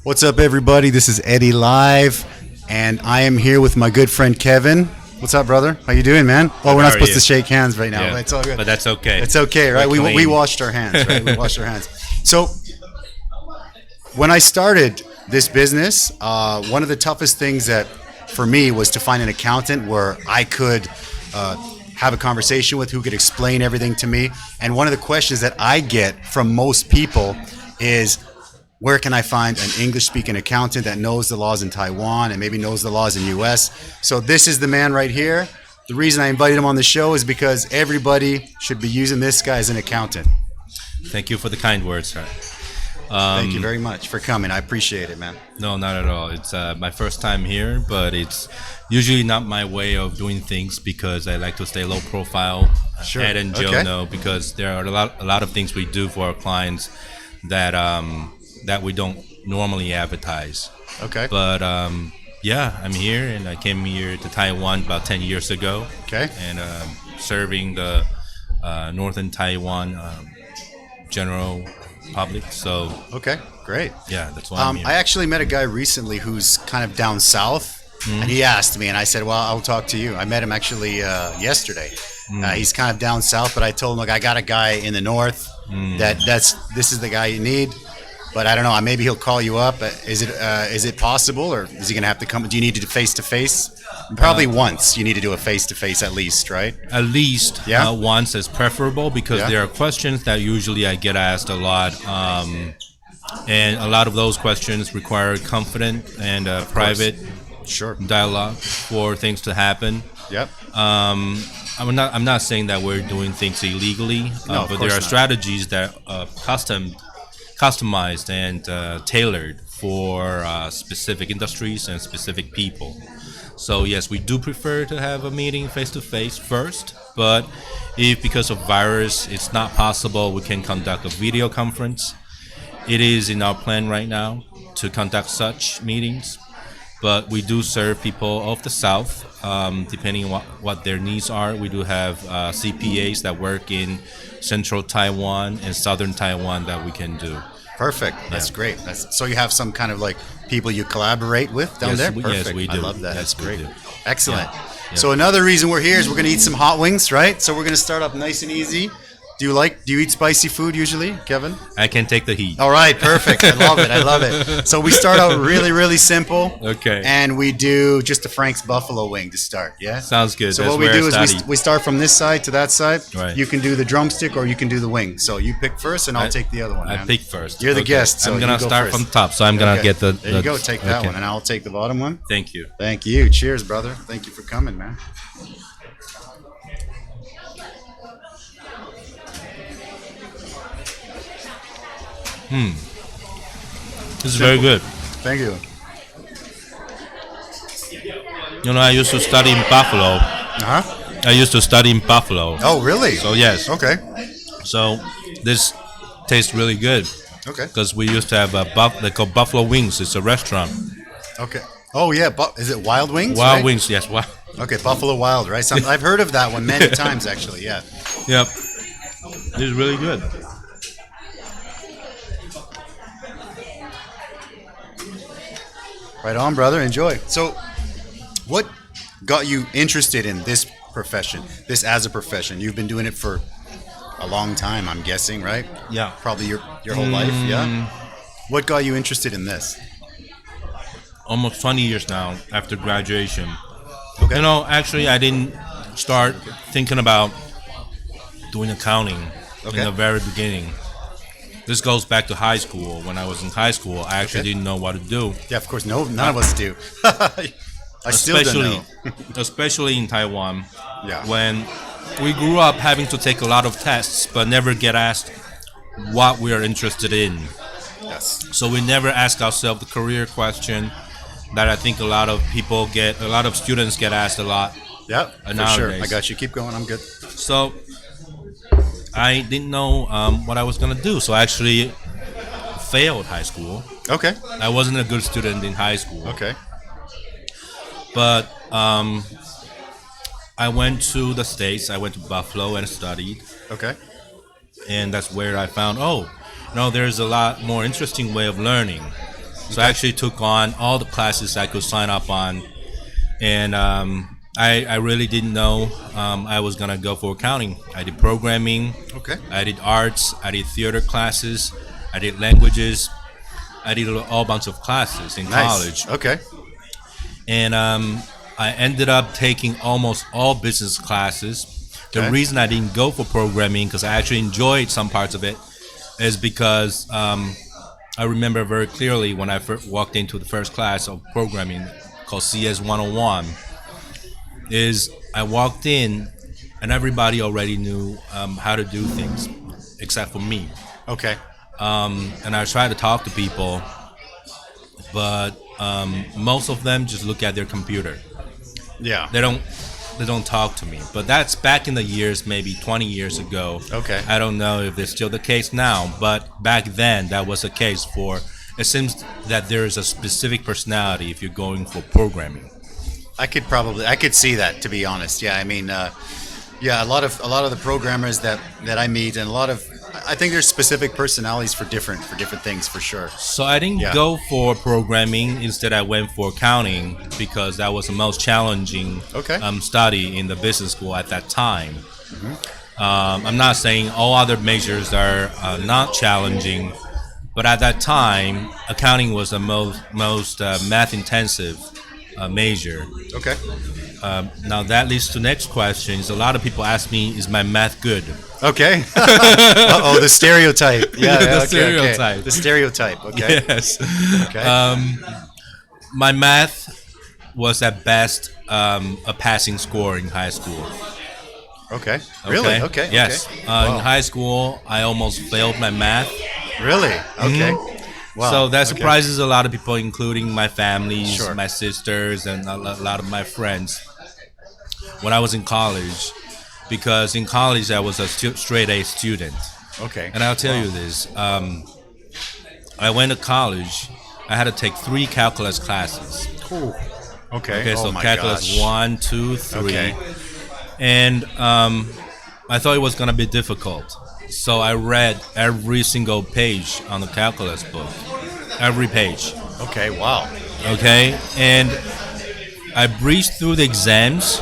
What's up, everybody? This is Eddy live, and I am here with my good friend Kevin. What's up, brother? How you doing, man? Oh, we're not supposed to shake hands right now. Yeah, it's all good. But that's okay. It's okay, right? We washed our hands, right? We washed our hands. So when I started this business, one of the toughest things that for me was to find an accountant where I could have a conversation with, who could explain everything to me. And one of the questions that I get from most people is, where can I find an English-speaking accountant that knows the laws in Taiwan and maybe knows the laws in US? So this is the man right here. The reason I invited him on the show is because everybody should be using this guy as an accountant. Thank you for the kind words, sir. Thank you very much for coming. I appreciate it, man. No, not at all. It's my first time here, but it's usually not my way of doing things because I like to stay low profile. Sure. Ed and Joe know, because there are a lot of things we do for our clients that we don't normally advertise. Okay. But yeah, I'm here, and I came here to Taiwan about 10 years ago. Okay. And serving the northern Taiwan general public. So okay, great. Yeah, that's why I'm here. I actually met a guy recently who's kind of down south, and he asked me, and I said, well, I'll talk to you. I met him actually yesterday. He's kind of down south, but I told him, look, I got a guy in the north this is the guy you need. But I don't know. Maybe he'll call you up. Is it possible, or is he going to have to come? Do you need to do face-to-face? Probably once. You need to do a face-to-face at least, right? At least once is preferable, because there are questions that usually I get asked a lot. And a lot of those questions require confident and private dialogue for things to happen. Yep. I'm not saying that we're doing things illegally, no, but there are strategies that customized and tailored for specific industries and specific people. So yes, we do prefer to have a meeting face-to-face first, but if because of virus it's not possible, we can conduct a video conference. It is in our plan right now to conduct such meetings, but we do serve people of the South, depending on what their needs are. We do have CPAs that work in Central Taiwan and Southern Taiwan that we can do. Perfect. That's great. So you have some kind of like people you collaborate with down there? Perfect. Yes, we do. I love that. Yes, that's great. do. Excellent. Yeah. So another reason we're here is we're going to eat some hot wings, right? So we're going to start off nice and easy. Do you eat spicy food usually, Kevin? I can take the heat. All right, perfect. I love it. I love it. So we start out really, really simple. Okay. And we do just a Frank's buffalo wing to start, yeah? Sounds good. So that's what we do is we start from this side to that side. Right. You can do the drumstick or you can do the wing. So you pick first and I'll take the other one, man. I pick first. You're the guest, so I'm going to start first. from top, so I'm going to get the... There you go. Take that one, and I'll take the bottom one. Thank you. Thank you. Cheers, brother. Thank you for coming, man. This is very good. Thank you. You know, I used to study in Buffalo. Uh-huh. I used to study in Buffalo. Oh, really? So, yes. Okay. So, this tastes really good. Okay. Because we used to have they call Buffalo Wings. It's a restaurant. Okay. Oh, yeah. Is it Wild Wings? Wild Wings, yes. Okay, Buffalo Wild, right? I've heard of that one many times, actually, yeah. Yep. This is really good. Right on, brother. Enjoy. So, what got you interested in this profession, this as a profession? You've been doing it for a long time, I'm guessing, right? Yeah. Probably your whole life, yeah? What got you interested in this? Almost 20 years now after graduation. Okay. You know, actually, I didn't start thinking about doing accounting in the very beginning. This goes back to high school. When I was in high school, I actually didn't know what to do. Yeah, of course. No, none of us do. I still don't know. Especially in Taiwan. Yeah. When we grew up having to take a lot of tests, but never get asked what we are interested in. Yes. So we never ask ourselves the career question that I think a lot of students get asked a lot. Yeah, for sure. I got you. Keep going. I'm good. So I didn't know what I was going to do. So I actually failed high school. Okay. I wasn't a good student in high school. Okay. But I went to the States. I went to Buffalo and studied. Okay. And that's where I found, there's a lot more interesting way of learning. So I actually took on all the classes I could sign up on, and I really didn't know I was gonna go for accounting. I did programming. Okay. I did arts. I did theater classes. I did languages. I did a whole bunch of classes in college. Okay. And I ended up taking almost all business classes. The reason I didn't go for programming, because I actually enjoyed some parts of it, is because I remember very clearly when I first walked into the first class of programming called CS 101, is I walked in and everybody already knew how to do things except for me. Okay. And I tried to talk to people, but most of them just look at their computer. Yeah. They don't talk to me. But that's back in the years, maybe 20 years ago. Okay. I don't know if it's still the case now, but back then that was the case for. It seems that there is a specific personality if you're going for programming. I could see that, to be honest. Yeah, I mean, a lot of the programmers that I meet, and I think there's specific personalities for different things, for sure. So I didn't go for programming. Instead, I went for accounting because that was the most challenging study in the business school at that time. I'm not saying all other majors are not challenging, but at that time, accounting was the most math-intensive major. Okay. Now that leads to the next question. Is a lot of people ask me, is my math good? Okay. Uh-oh, the stereotype. Yeah, The okay, stereotype. Okay. The stereotype. Okay. Yes. Okay. My math was at best a passing score in high school. Okay. Really? Okay. Yes. Okay. In high school, I almost failed my math. Really? Okay. Wow. So that surprises a lot of people, including my families, Sure. my sisters, and a lot of my friends. When I was in college, because in college I was a straight A student. Okay. And I'll tell you this, I went to college, I had to take 3 calculus classes. Cool. Okay. Okay, oh so my calculus gosh. 1, 2, 3. Okay. And I thought it was going to be difficult. So I read every single page on the calculus book. Every page. Okay, wow. Okay? And I breezed through the exams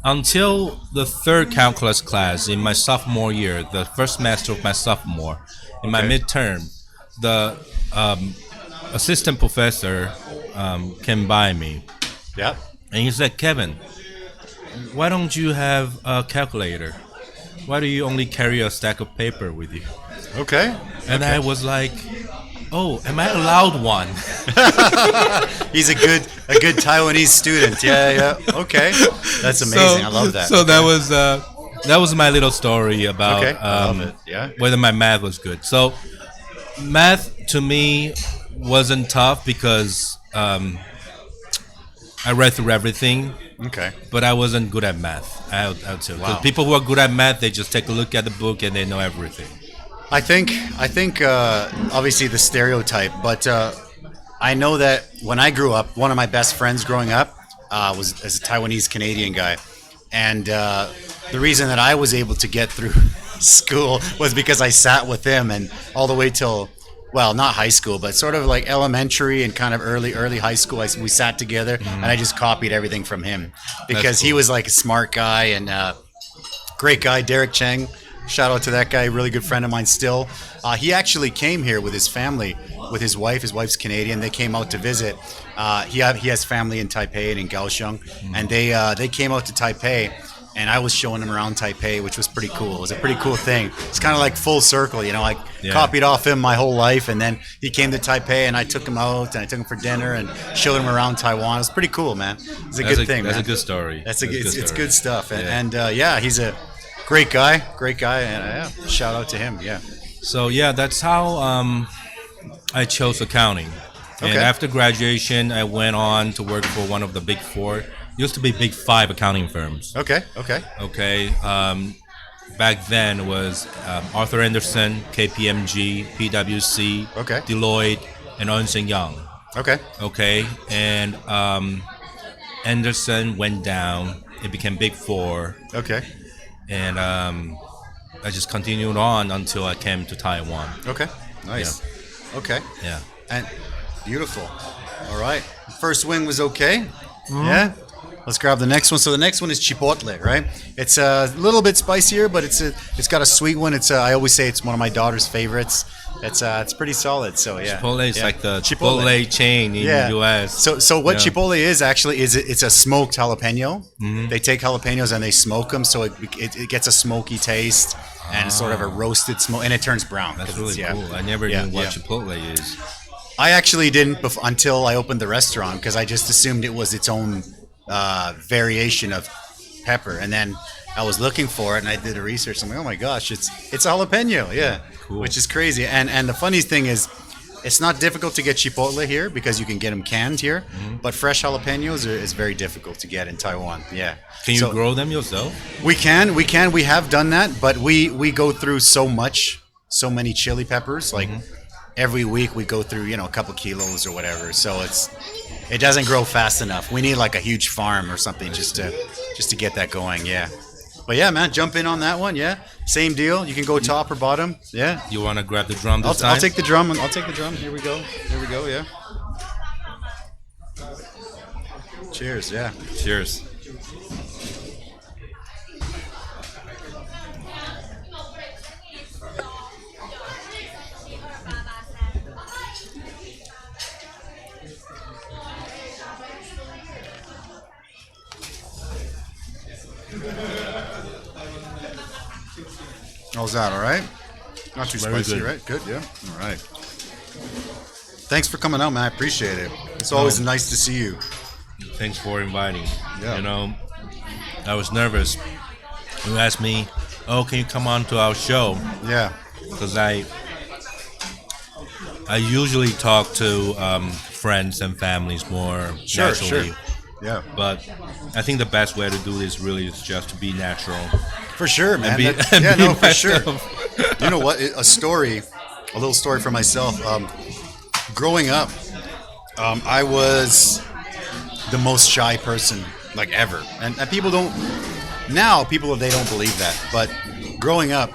until the 3rd calculus class in my sophomore year, the first semester of my sophomore, in my midterm. The assistant professor came by me. Yeah. And he said, Kevin, why don't you have a calculator? Why do you only carry a stack of paper with you? Okay. And I was like, oh, am I allowed one? He's a good Taiwanese student. Yeah. Okay. That's amazing. I love that. So that was my little story about I love it. Yeah. whether my math was good. So math to me wasn't tough because I read through everything. Okay. But I wasn't good at math. I would say. Wow. Because people who are good at math, they just take a look at the book and they know everything. I think obviously the stereotype, but I know that when I grew up, one of my best friends growing up was as a Taiwanese Canadian guy, and the reason that I was able to get through school was because I sat with him, and all the way till, well, not high school, but sort of like elementary and kind of early high school, we sat together, and I just copied everything from him because he was like a smart guy and great guy, Derek Cheng. Shout out to that guy, really good friend of mine still. He actually came here with his family, with his wife. His wife's Canadian. They came out to visit. He has family in Taipei and in Kaohsiung, and they came out to Taipei, and I was showing them around Taipei, which was pretty cool. It was a pretty cool thing. It's kind of like full circle, you know. I copied off him my whole life, and then he came to Taipei, and I took him out, and I took him for dinner, and showed him around Taiwan. It was pretty cool, man. It's a good thing, man. That's a good story. It's good stuff, and he's a great guy, and shout out to him, yeah. So that's how I chose accounting. And after graduation, I went on to work for one of the big 4, used to be big 5 accounting firms. Okay. Back then it was Arthur Andersen, KPMG, PwC, Deloitte, and Ernst & Young. Okay, and Andersen went down. It became big 4. Okay. And I just continued on until I came to Taiwan. Okay. Nice. Yeah. Okay. Yeah. And Beautiful. All right. First wing was okay. Yeah. Let's grab the next one. So the next one is chipotle, right? It's a little bit spicier, but it's got a sweet one. I always say it's one of my daughter's favorites. It's pretty solid. So yeah. Chipotle is like the Chipotle chain in the US. So what Chipotle is actually is it's a smoked jalapeno. They take jalapenos and they smoke them, so it gets a smoky taste and sort of a roasted smoke, and it turns brown. That's really cool. I never knew what Chipotle is. I actually didn't until I opened the restaurant, because I just assumed it was its own variation of pepper, and then I was looking for it and I did the research. I'm like, oh my gosh, it's a jalapeno, cool. Which is crazy. And the funniest thing is, it's not difficult to get chipotle here because you can get them canned here, but fresh jalapenos is very difficult to get in Taiwan. Yeah. Can you grow them yourself? We can. We have done that, but we go through so many chili peppers. Like every week we go through a couple kilos or whatever. So it doesn't grow fast enough. We need like a huge farm or something just to get that going. Yeah. But yeah, man, jump in on that one. Yeah, same deal. You can go top or bottom. Yeah. You want to grab the drum this time? I'll take the drum. Here we go. Yeah. Cheers. Yeah. Cheers. How's that? All right? Not too Very spicy, good. right? Good, yeah. All right. Thanks for coming out, man. I appreciate it. It's always nice to see you. Thanks for inviting. Yeah. I was nervous. You asked me, can you come on to our show? Yeah. Because I usually talk to friends and families more naturally. Sure. Yeah. But I think the best way to do this really is just to be natural. For sure, man. For sure. You know what? A little story for myself. Growing up, I was the most shy person like ever, and people don't believe that. But growing up,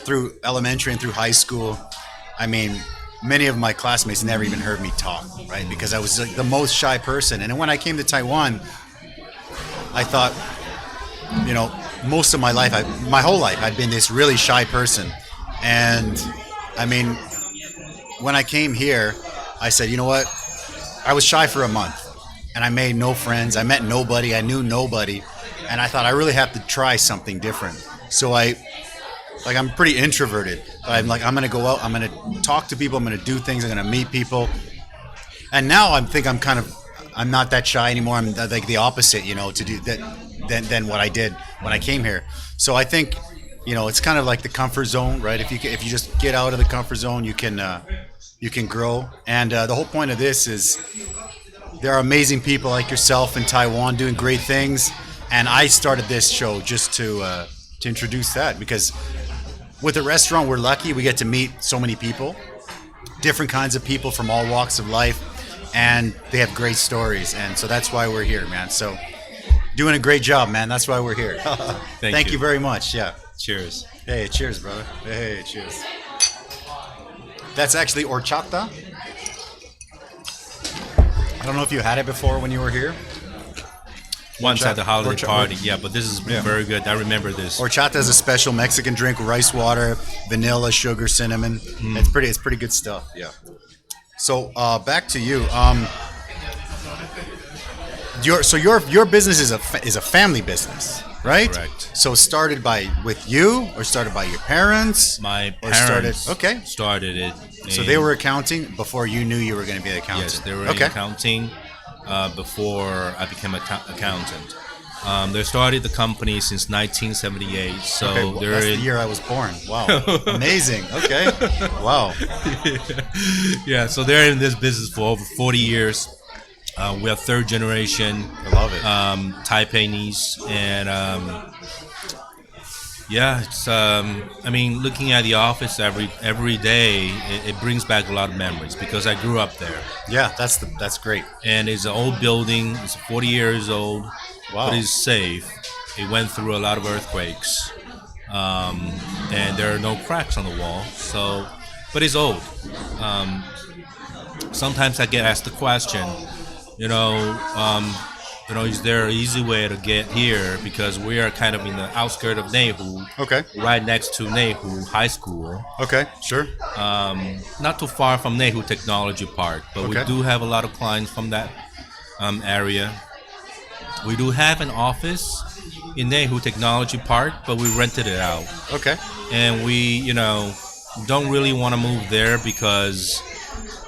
through elementary and through high school, I mean, many of my classmates never even heard me talk, right? Because I was like the most shy person. And then when I came to Taiwan, I thought, most of my life, my whole life, I'd been this really shy person. And I mean, when I came here, I said, you know what? I was shy for a month and I made no friends. I met nobody. I knew nobody. And I thought I really have to try something different. So I'm pretty introverted. I'm going to go out. I'm going to talk to people. I'm going to do things. I'm going to meet people. And now I'm not that shy anymore. I'm like the opposite, to do that than what I did when I came here. So I think, it's kind of like the comfort zone, right? If you just get out of the comfort zone, you can grow. And the whole point of this is there are amazing people like yourself in Taiwan doing great things. And I started this show just to introduce that, because with the restaurant, we're lucky. We get to meet so many people, different kinds of people from all walks of life, and they have great stories. And so that's why we're here, man. So doing a great job, man. That's why we're here. Thank you very much. Yeah. Cheers. Hey, cheers, brother. Hey, cheers. That's actually horchata. I don't know if you had it before when you were here. Once at the holiday party, but this is very good. I remember this. Horchata is a special Mexican drink with rice water, vanilla, sugar, cinnamon. It's pretty good stuff. Yeah. So back to you. Your business is a family business, right? Correct. So started with you, or started by your parents? My parents started it. So they were accounting before you knew you were going to be an accountant? Yes, they were in accounting before I became an accountant. They started the company since 1978. So that's the year I was born. Wow. Amazing. Okay. Wow. Yeah, so they're in this business for over 40 years. We are third generation. I love it. Taipei-nese, and it's. Looking at the office every day, it brings back a lot of memories because I grew up there. Yeah, that's great. And it's an old building. It's 40 years old. Wow. But it's safe. It went through a lot of earthquakes, and there are no cracks on the wall. But it's old. sometimes I get asked the question, you know, is there an easy way to get here? Because we are kind of in the outskirts of Nehu, Okay. right next to Nehu High School. Okay. Sure. Not too far from Nehu Technology Park, but we Okay. do have a lot of clients from that area. We do have an office in Nehu Technology Park, but we rented it out. Okay. And we, don't really want to move there because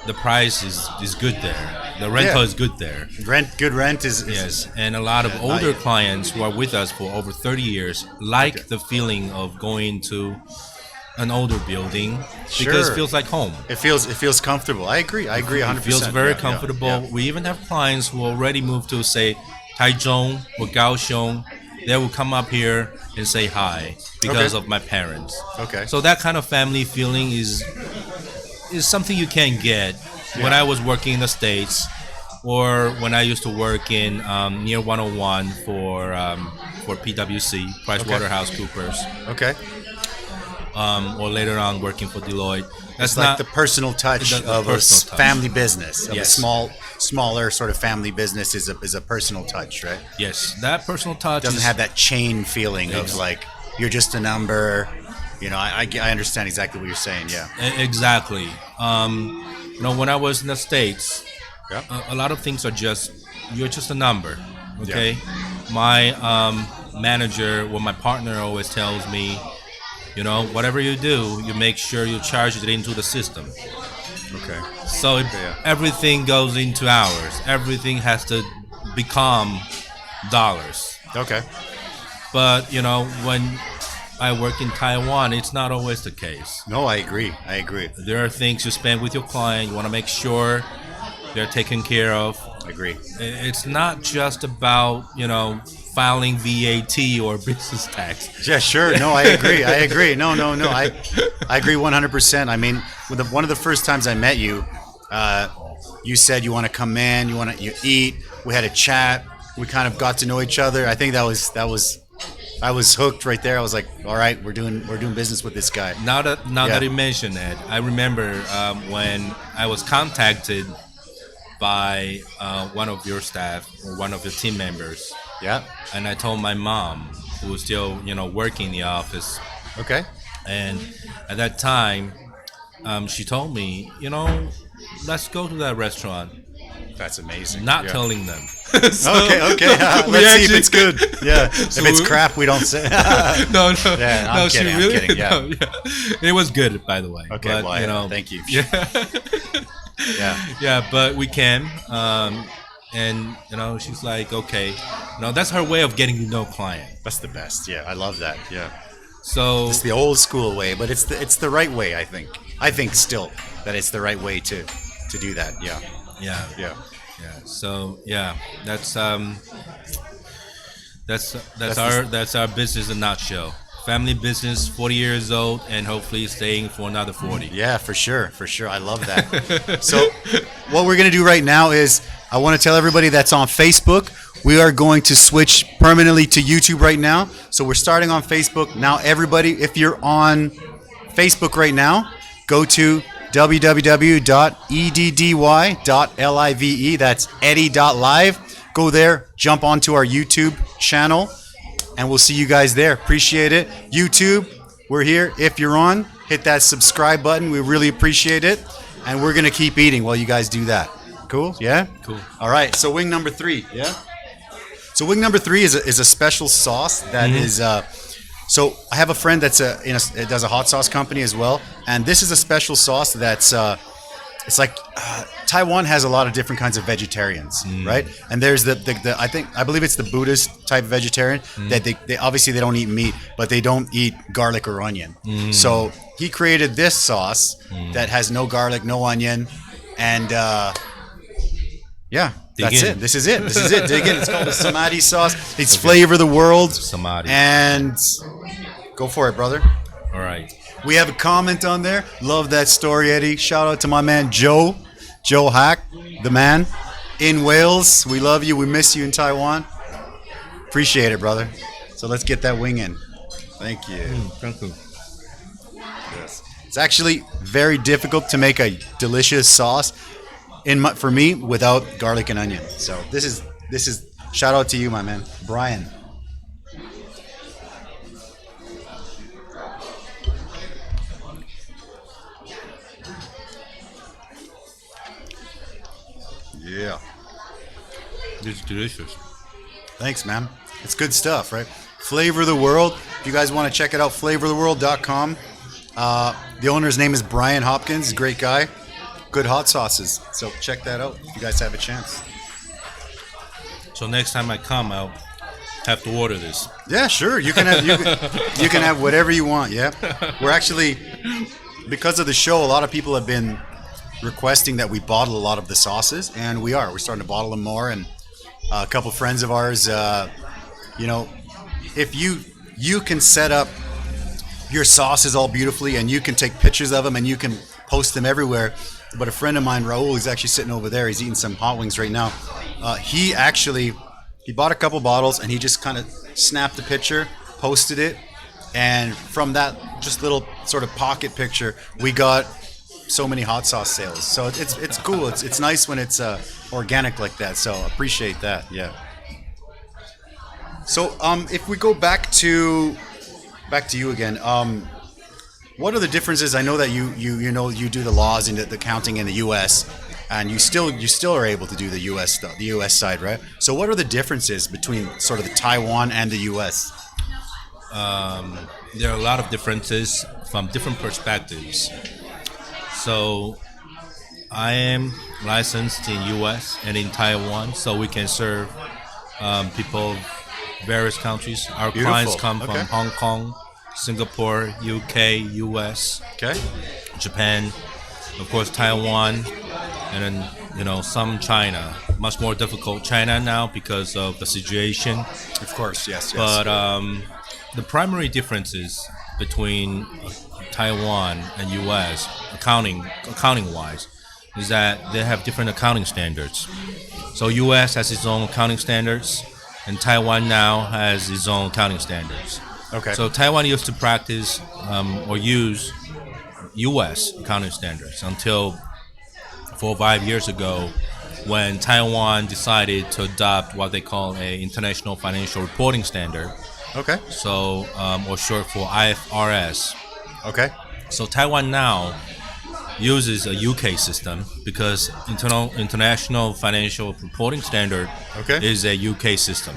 the price is good there. The rental is good there. Good rent is Yes, and a lot of older clients who are with us for over 30 years like the feeling of going to an older building because it feels like home. It feels comfortable. I agree 100%. It feels very Yeah, comfortable. yeah. We even have clients who already moved to, say, Taichung or Kaohsiung. They will come up here and say hi because of my parents. Okay. So that kind of family feeling is something you can't get when I was working in the States or when I used to work in near 101 for PwC, PricewaterhouseCoopers, Okay. or later on working for Deloitte. That's It's like not the personal touch the of personal a touch. family business. Of Yes. a smaller sort of family business is a personal touch, right? yes, that personal touch Doesn't is, have that chain feeling of like you're just a number. I understand exactly what you're saying. Yeah. Exactly. When I was in the States, Yeah. a lot of things are you're just a number. Okay. My manager, my partner always tells me, whatever you do, you make sure you charge it into the system. Okay. So everything goes into hours. Everything has to become dollars. Okay. But, when I work in Taiwan, it's not always the case. No, I agree. There are things you spend with your client. You want to make sure they're taken care of. I agree. It's not just about, filing VAT or business tax. Yeah, sure. No, I agree. No. I agree 100%. I mean, one of the first times I met you, you said you want to come in, you eat. We had a chat. We kind of got to know each other. I think that was. I was hooked right there. I was like, all right, we're doing business with this guy. Now that you mention it, I remember when I was contacted by one of your staff or one of your team members. Yeah. And I told my mom, who was still, working in the office. Okay. And at that time, she told me, let's go to that restaurant. That's amazing. Not telling them. So okay. Let's see if it's good. Yeah. So if it's crap, we don't say. No. Yeah, I'm kidding. She really, I'm kidding. Yeah. no, yeah. It was good, by the way. Okay. But, Well, thank you. Yeah. Yeah. But we came, and she's like, okay, that's her way of getting to know client. That's the best. Yeah. I love that. Yeah. So It's the old school way, but it's the right way. I think. I think still that it's the right way to do that. Yeah. yeah. So that's our business in a nutshell. Family business, 40 years old, and hopefully staying for another 40. Yeah, for sure. I love that. So what we're going to do right now is I want to tell everybody that's on Facebook, we are going to switch permanently to YouTube right now. So we're starting on Facebook. Now everybody, if you're on Facebook right now, go to www.eddy.live. That's eddy.live. Go there, jump onto our YouTube channel, and we'll see you guys there. Appreciate it. YouTube, we're here. If you're on, hit that subscribe button. We really appreciate it. And we're going to keep eating while you guys do that. Cool? Yeah? Cool. All right. So wing number 3. Yeah? So wing number 3 is a special sauce that is... So I have a friend that's does a hot sauce company as well. And this is a special sauce that's... it's like... Taiwan has a lot of different kinds of vegetarians, right? And there's I believe it's the Buddhist type of vegetarian that they obviously they don't eat meat, but they don't eat garlic or onion. So he created this sauce that has no garlic, no onion, and that's it. This is it. Dig in. It's called the Samadhi sauce. It's flavor the world. Samadhi. And go for it, brother. All right. We have a comment on there. Love that story, Eddie. Shout out to my man Joe Hack, the man in Wales. We love you. We miss you in Taiwan. Appreciate it, brother. So let's get that wing in. Thank you. Thank you. Yes. It's actually very difficult to make a delicious sauce for me without garlic and onion. So this is shout out to you, my man, Brian. Yeah. It's delicious. Thanks, man. It's good stuff, right? Flavor of the World. If you guys want to check it out, flavoroftheworld.com. The owner's name is Brian Hopkins. Great guy. Good hot sauces. So check that out if you guys have a chance. So next time I come, I'll have to order this. Yeah, sure. You can have you can have whatever you want. Yeah. We're actually, because of the show, a lot of people have been requesting that we bottle a lot of the sauces, and we're starting to bottle them more. And a couple friends of ours, if you can set up your sauces all beautifully, and you can take pictures of them, and you can post them everywhere. But a friend of mine, Raul, is actually sitting over there. He's eating some hot wings right now. He bought a couple bottles, and he just kind of snapped a picture, posted it, and from that just little sort of pocket picture, we got so many hot sauce sales. So it's cool. It's nice when it's organic like that. So appreciate that. Yeah. So if we go back to you again, what are the differences? I know that you do the laws and the accounting in the U.S. and you still are able to do the U.S. stuff, the U.S. side, right? So what are the differences between sort of the Taiwan and the U.S.? There are a lot of differences from different perspectives. So I am licensed in U.S. and in Taiwan, so we can serve people of various countries. Our Beautiful. Clients come from Hong Kong, Singapore, UK, US, Japan, of course Taiwan, and then some China. Much more difficult China now because of the situation. Of course, yes. But the primary differences between Taiwan and US, accounting-wise, is that they have different accounting standards. So US has its own accounting standards, and Taiwan now has its own accounting standards. Okay. So Taiwan used to practice or use US accounting standards until 4 or 5 years ago, when Taiwan decided to adopt what they call a International Financial Reporting Standard. Okay. So, or short for IFRS. Okay. So Taiwan now uses a UK system because International Financial Reporting Standard is a UK system.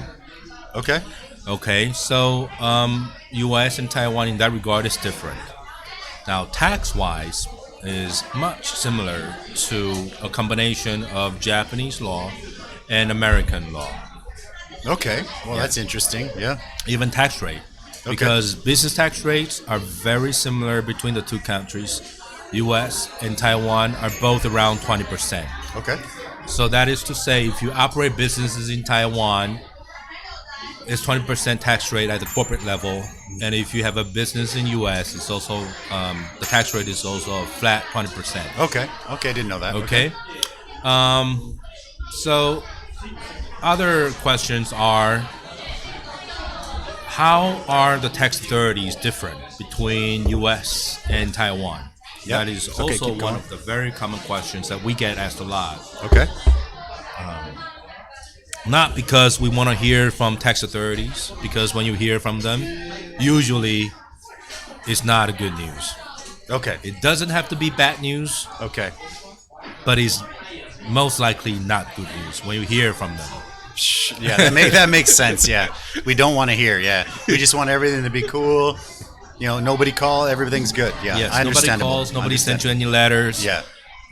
Okay. Okay, so US and Taiwan in that regard is different. Now, tax-wise is much similar to a combination of Japanese law and American law. Okay, well, that's interesting, yeah. Even tax rate, because business tax rates are very similar between the two countries. US and Taiwan are both around 20%. Okay. So that is to say, if you operate businesses in Taiwan, it's 20% tax rate at the corporate level, and if you have a business in US, it's also the tax rate is also a flat 20%. Okay, I didn't know that. Okay. So other questions are, how are the tax authorities different between US and Taiwan? Yep. That is also one of the very common questions that we get asked a lot. Okay. Not because we want to hear from tax authorities, because when you hear from them, usually it's not a good news. Okay. It doesn't have to be bad news. Okay. But it's most likely not good news when you hear from them. Yeah, that makes sense. Yeah, we don't want to hear. Yeah, we just want everything to be cool. Nobody call, everything's good. Yeah, yes, I understand. Nobody calls, nobody sends you any letters. Yeah,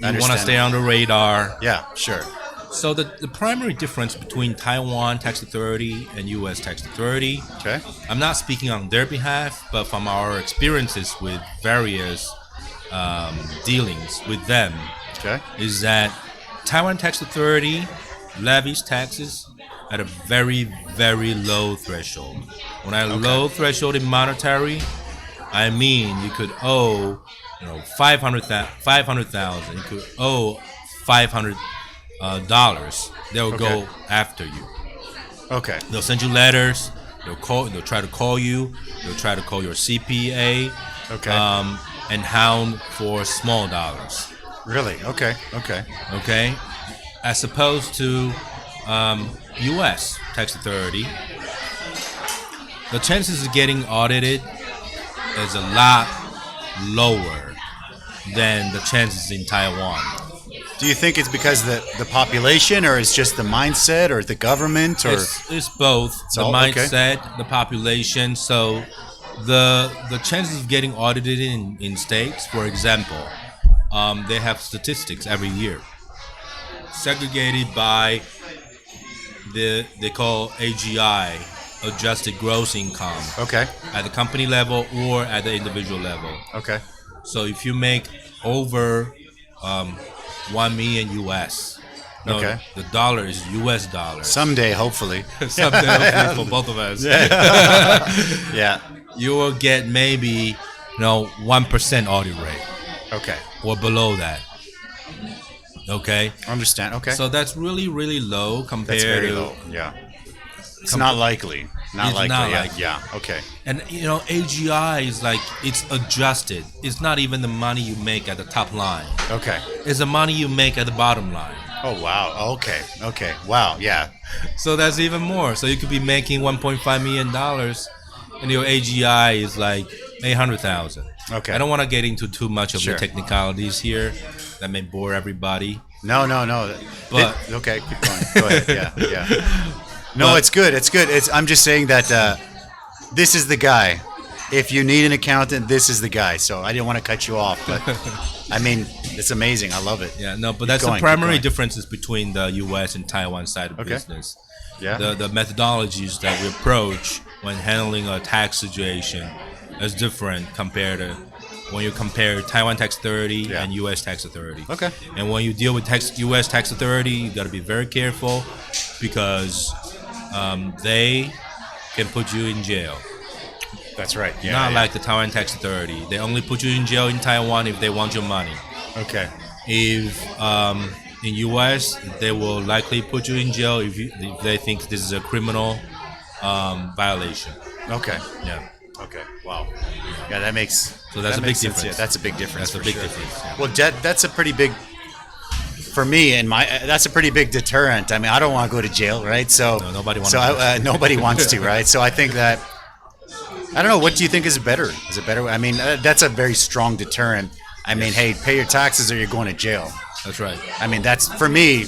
you want to stay on the radar. Yeah, sure. So the primary difference between Taiwan Tax Authority and U.S. Tax Authority, I'm not speaking on their behalf, but from our experiences with various dealings with them, is that Taiwan Tax Authority levies taxes at a very, very low threshold. When I low threshold in monetary, I mean you could owe, $500,000. You could owe $500. They'll go after you. Okay. They'll send you letters. They'll try to call you. They'll try to call your CPA. And hound for small dollars. Really? Okay. Okay, as opposed to U.S. tax authority, the chances of getting audited is a lot lower than the chances in Taiwan. Do you think it's because the population, or it's just the mindset, or the government, or it's both the mindset, the population. So the chances of getting audited in states, for example, they have statistics every year segregated by they call AGI, adjusted gross income. Okay. At the company level or at the individual level. Okay. So if you make over 1 million US, okay, the dollar is US dollar. Someday, hopefully. Someday, hopefully, for both of us. Yeah. You will get maybe 1% audit rate. Okay. Or below that. Okay. Understand. Okay. So that's really, really low compared That's very to low. Yeah. It's not likely. Not likely. Yeah. Okay. And AGI is like, it's adjusted. It's not even the money you make at the top line. Okay. It's the money you make at the bottom line. Oh wow. Okay. Wow. Yeah. So that's even more. So you could be making $1.5 million, and your AGI is like 800,000. Okay. I don't want to get into too much of Sure. the technicalities here. That may bore everybody. No. But okay. Keep going. Go ahead. Yeah. No, it's good. I'm just saying that this is the guy. If you need an accountant, this is the guy. So I didn't want to cut you off, but I mean, it's amazing. I love it. Yeah, no, but that's the primary differences between the U.S. and Taiwan side of business. Yeah. The methodologies that we approach when handling a tax situation is different compared to when you compare Taiwan tax authority and U.S. tax authority. Okay. And when you deal with U.S. tax authority, you got to be very careful because they can put you in jail. That's right. Yeah. Not like the Taiwan tax authority. They only put you in jail in Taiwan if they want your money. Okay. If in U.S. they will likely put you in jail if they think this is a criminal violation. Okay. Yeah. Okay. Wow. Yeah, that makes. So that's a big difference. Yeah, that's a big difference. That's a big difference. Yeah. Well, that's a pretty big. For me and that's a pretty big deterrent. I mean, I don't want to go to jail, right? So no, nobody wants. So nobody wants to, right? So I think that. I don't know. What do you think is better? Is it better? I mean, that's a very strong deterrent. I mean, hey, pay your taxes or you're going to jail. That's right. I mean, that's for me.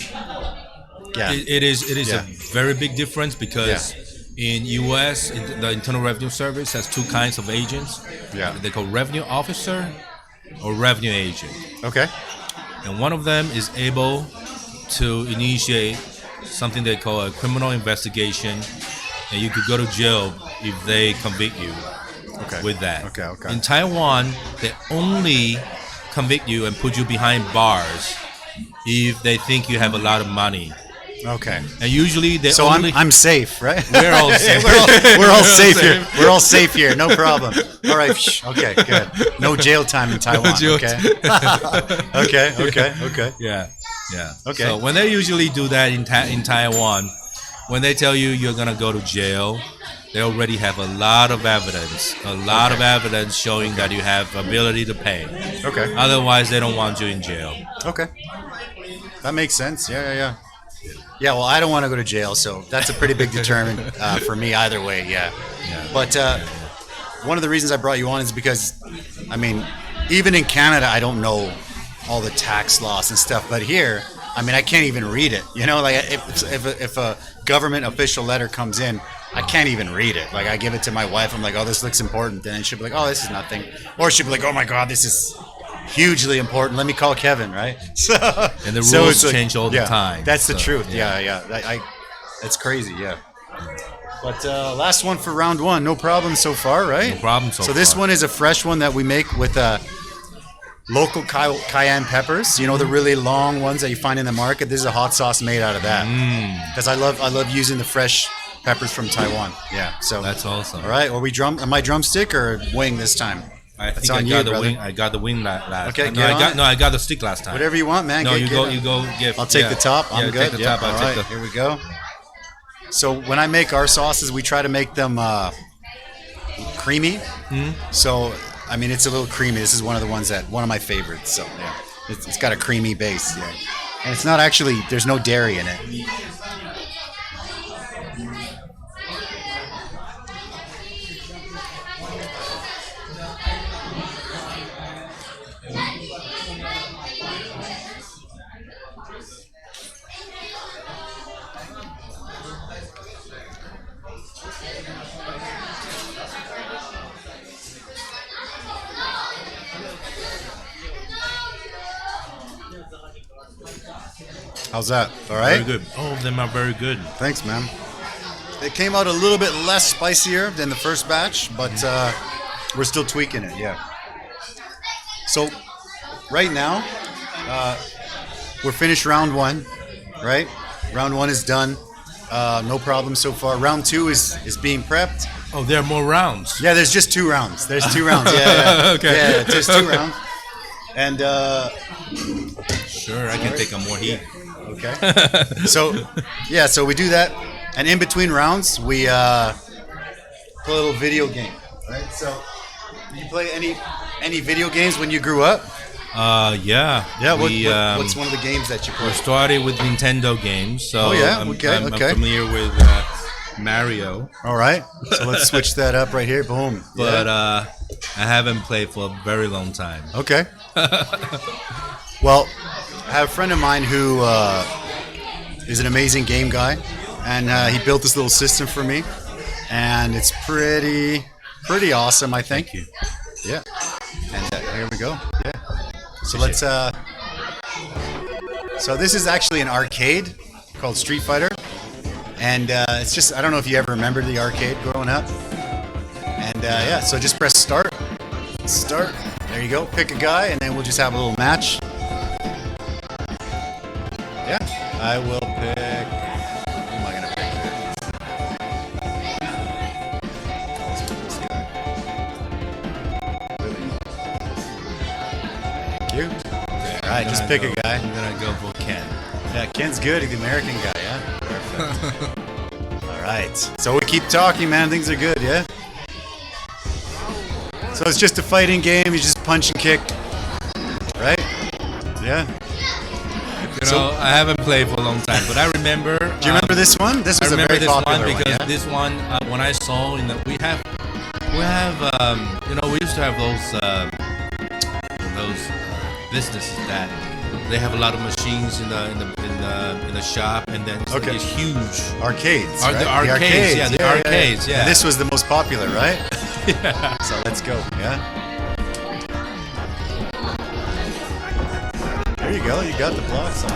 Yeah. It is a very big difference because in U.S. the Internal Revenue Service has two kinds of agents. Yeah. They call revenue officer or revenue agent. Okay. And one of them is able to initiate something they call a criminal investigation, and you could go to jail if they convict you with that. Okay. In Taiwan, they only convict you and put you behind bars if they think you have a lot of money. Okay. And usually they so only... I'm safe, right? We're all safe. we're all safe here. We're all safe here. No problem. All right. Okay, good. No jail time in Taiwan. Okay. Yeah. Okay. So when they usually do that in Taiwan, when they tell you you're going to go to jail, they already have a lot of evidence. Of evidence showing that you have ability to pay. Okay. Otherwise, they don't want you in jail. Okay. That makes sense. Yeah. Yeah, well, I don't want to go to jail, so that's a pretty big deterrent for me either way, yeah. But one of the reasons I brought you on is because, I mean, even in Canada, I don't know all the tax laws and stuff, but here, I mean, I can't even read it. You know, like if a government official letter comes in, I can't even read it. Like, I give it to my wife, I'm like, oh, this looks important, and then she'll be like, oh, this is nothing. Or she'll be like, oh my God, this is hugely important. Let me call Kevin, right? So, and the rules change all the time. That's the truth. Yeah. That's crazy. Yeah. But last one for round one. No problem so far, right? No problem so far. So this one is a fresh one that we make with local cayenne peppers. You know, the really long ones that you find in the market. This is a hot sauce made out of that. Because I love using the fresh peppers from Taiwan. Yeah. So that's awesome. All right. Am I drumstick or wing this time? I think I got the wing last. Okay, I got the stick last time. Whatever you want, man. No, you go. Get, I'll take the top. I'm good. Take the top. All right, here we go. So when I make our sauces, we try to make them creamy. So I mean, it's a little creamy. This is one of my favorites. So yeah. It's got a creamy base, yeah. And it's not actually, there's no dairy in it. How's that? All right? Very good. All of them are very good. Thanks, man. It came out a little bit less spicier than the first batch, but we're still tweaking it, yeah. So, right now, we're finished round 1, right? Round 1 is done. No problem so far. Round 2 is being prepped. Oh, there are more rounds. Yeah, there's just 2 rounds. There's 2 rounds. Yeah. Okay. Yeah, just 2 rounds. And sure, I can take on more heat. Okay. So we do that, and in between rounds, we play a little video game. Right. So, did you play any video games when you grew up? Yeah. Yeah. What's one of the games that you We played? started with Nintendo games, so I'm familiar with Mario. All right. So let's switch that up right here. Boom. But I haven't played for a very long time. Okay. Well, I have a friend of mine who is an amazing game guy, and he built this little system for me, and it's pretty awesome, I think. Thank you. Yeah. And here we go. Yeah. So let's. So this is actually an arcade called Street Fighter, and it's just, I don't know if you ever remembered the arcade growing up. And yeah, so just press start. Start. There you go. Pick a guy, and then we'll just have a little match. Yeah, I will pick. Who am I gonna pick here? Let's pick this guy. Thank you. Okay, All right, just pick a guy. I'm gonna go for Ken. Yeah, Ken's good. He's the American guy. Yeah. Perfect. All right. So we keep talking, man. Things are good. Yeah. So it's just a fighting game. You just punch and kick, right? Yeah. You know, I haven't played for a long time, but I remember. Do you remember this one? This was I remember a very this popular one because yeah? this one, when I saw in the, we have, you know, we used to have those businesses that they have a lot of machines in the shop, and then Okay. these huge Arcades, right? The arcades, yeah, the arcades, yeah. And this was the most popular, right? Yeah. So let's go, yeah? There you go, you got the blocks on.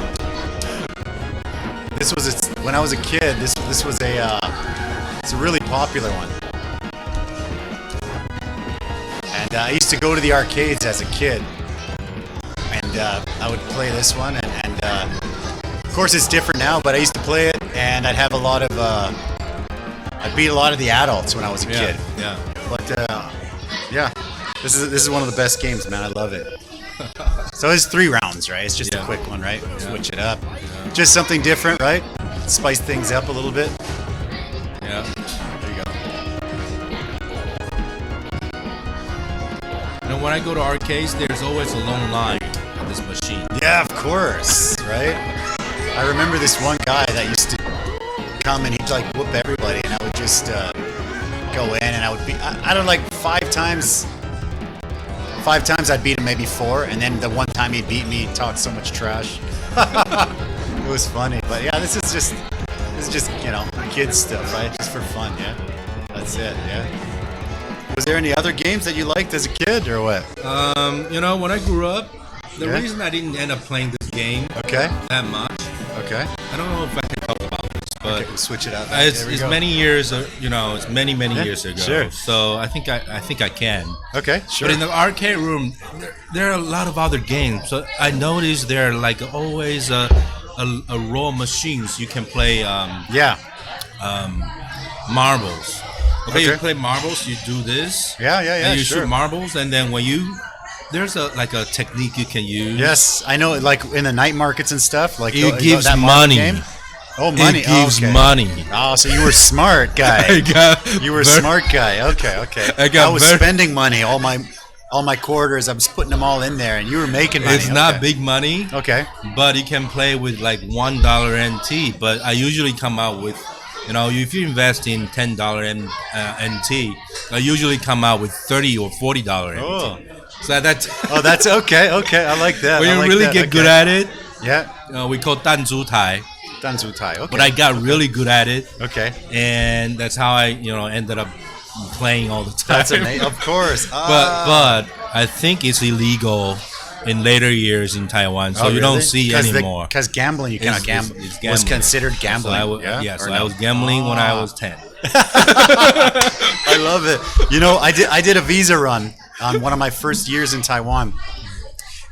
This was, when I was a kid, this was it's a really popular one. And I used to go to the arcades as a kid, and I would play this one, and of course it's different now, but I used to play it, and I'd have a lot of, I'd beat a lot of the adults when I was a kid. Yeah. But yeah, this is one of the best games, man. I love it. So it's 3 rounds, right? It's just a quick one, right? Switch it up. Just something different, right? Spice things up a little bit. Yeah. There you go. You know, when I go to arcades, there's always a long line at this machine. Yeah, of course, right? I remember this one guy that used to come and he'd like whoop everybody, and I would just go in and I would be, I don't know, like 5 times. 5 times I'd beat him, maybe 4, and then the one time he beat me, he talked so much trash. It was funny, but yeah, this is just you know, kids stuff, right? Just for fun, yeah. That's it, yeah. Was there any other games that you liked as a kid, or what? You know, when I grew up, the Yeah. reason I didn't end up playing this game Okay, that much, okay. I don't know if I can talk about this, but Okay, we'll switch it out. it's There we go. many years, you know, it's many years ago. sure. So I think I can. Okay, sure. But in the arcade room, there are a lot of other games. So I noticed there are like always a raw machines you can play Yeah, marbles. Okay, you Okay. play marbles. You do this. yeah, And you sure. shoot marbles, and then when there's a technique you can use. Yes, I know. Like in the night markets and stuff, like It gives that marble money. game. Oh, money! It gives okay. money. Oh, so you were smart guy. You were a smart guy. Okay. I got was very- spending money. all my quarters. I was putting them all in there, and you were making money. It's not big money. Okay. But you can play with like $1 NT. But I usually come out with, if you invest in $10 NT, I usually come out with $30 or $40 NT. Oh. So that's that's okay. Okay, I like that. when you really get good at it. Yeah. We call 弹珠台. Okay. But I got really good at it. Okay. And that's how I, ended up playing all the time. That's amazing. Of course. But I think it's illegal in later years in Taiwan, so you don't see anymore. Because gambling, you cannot gamble. It's gambling. Was considered gambling. So I was gambling when I was 10. I love it. I did a visa run on one of my first years in Taiwan.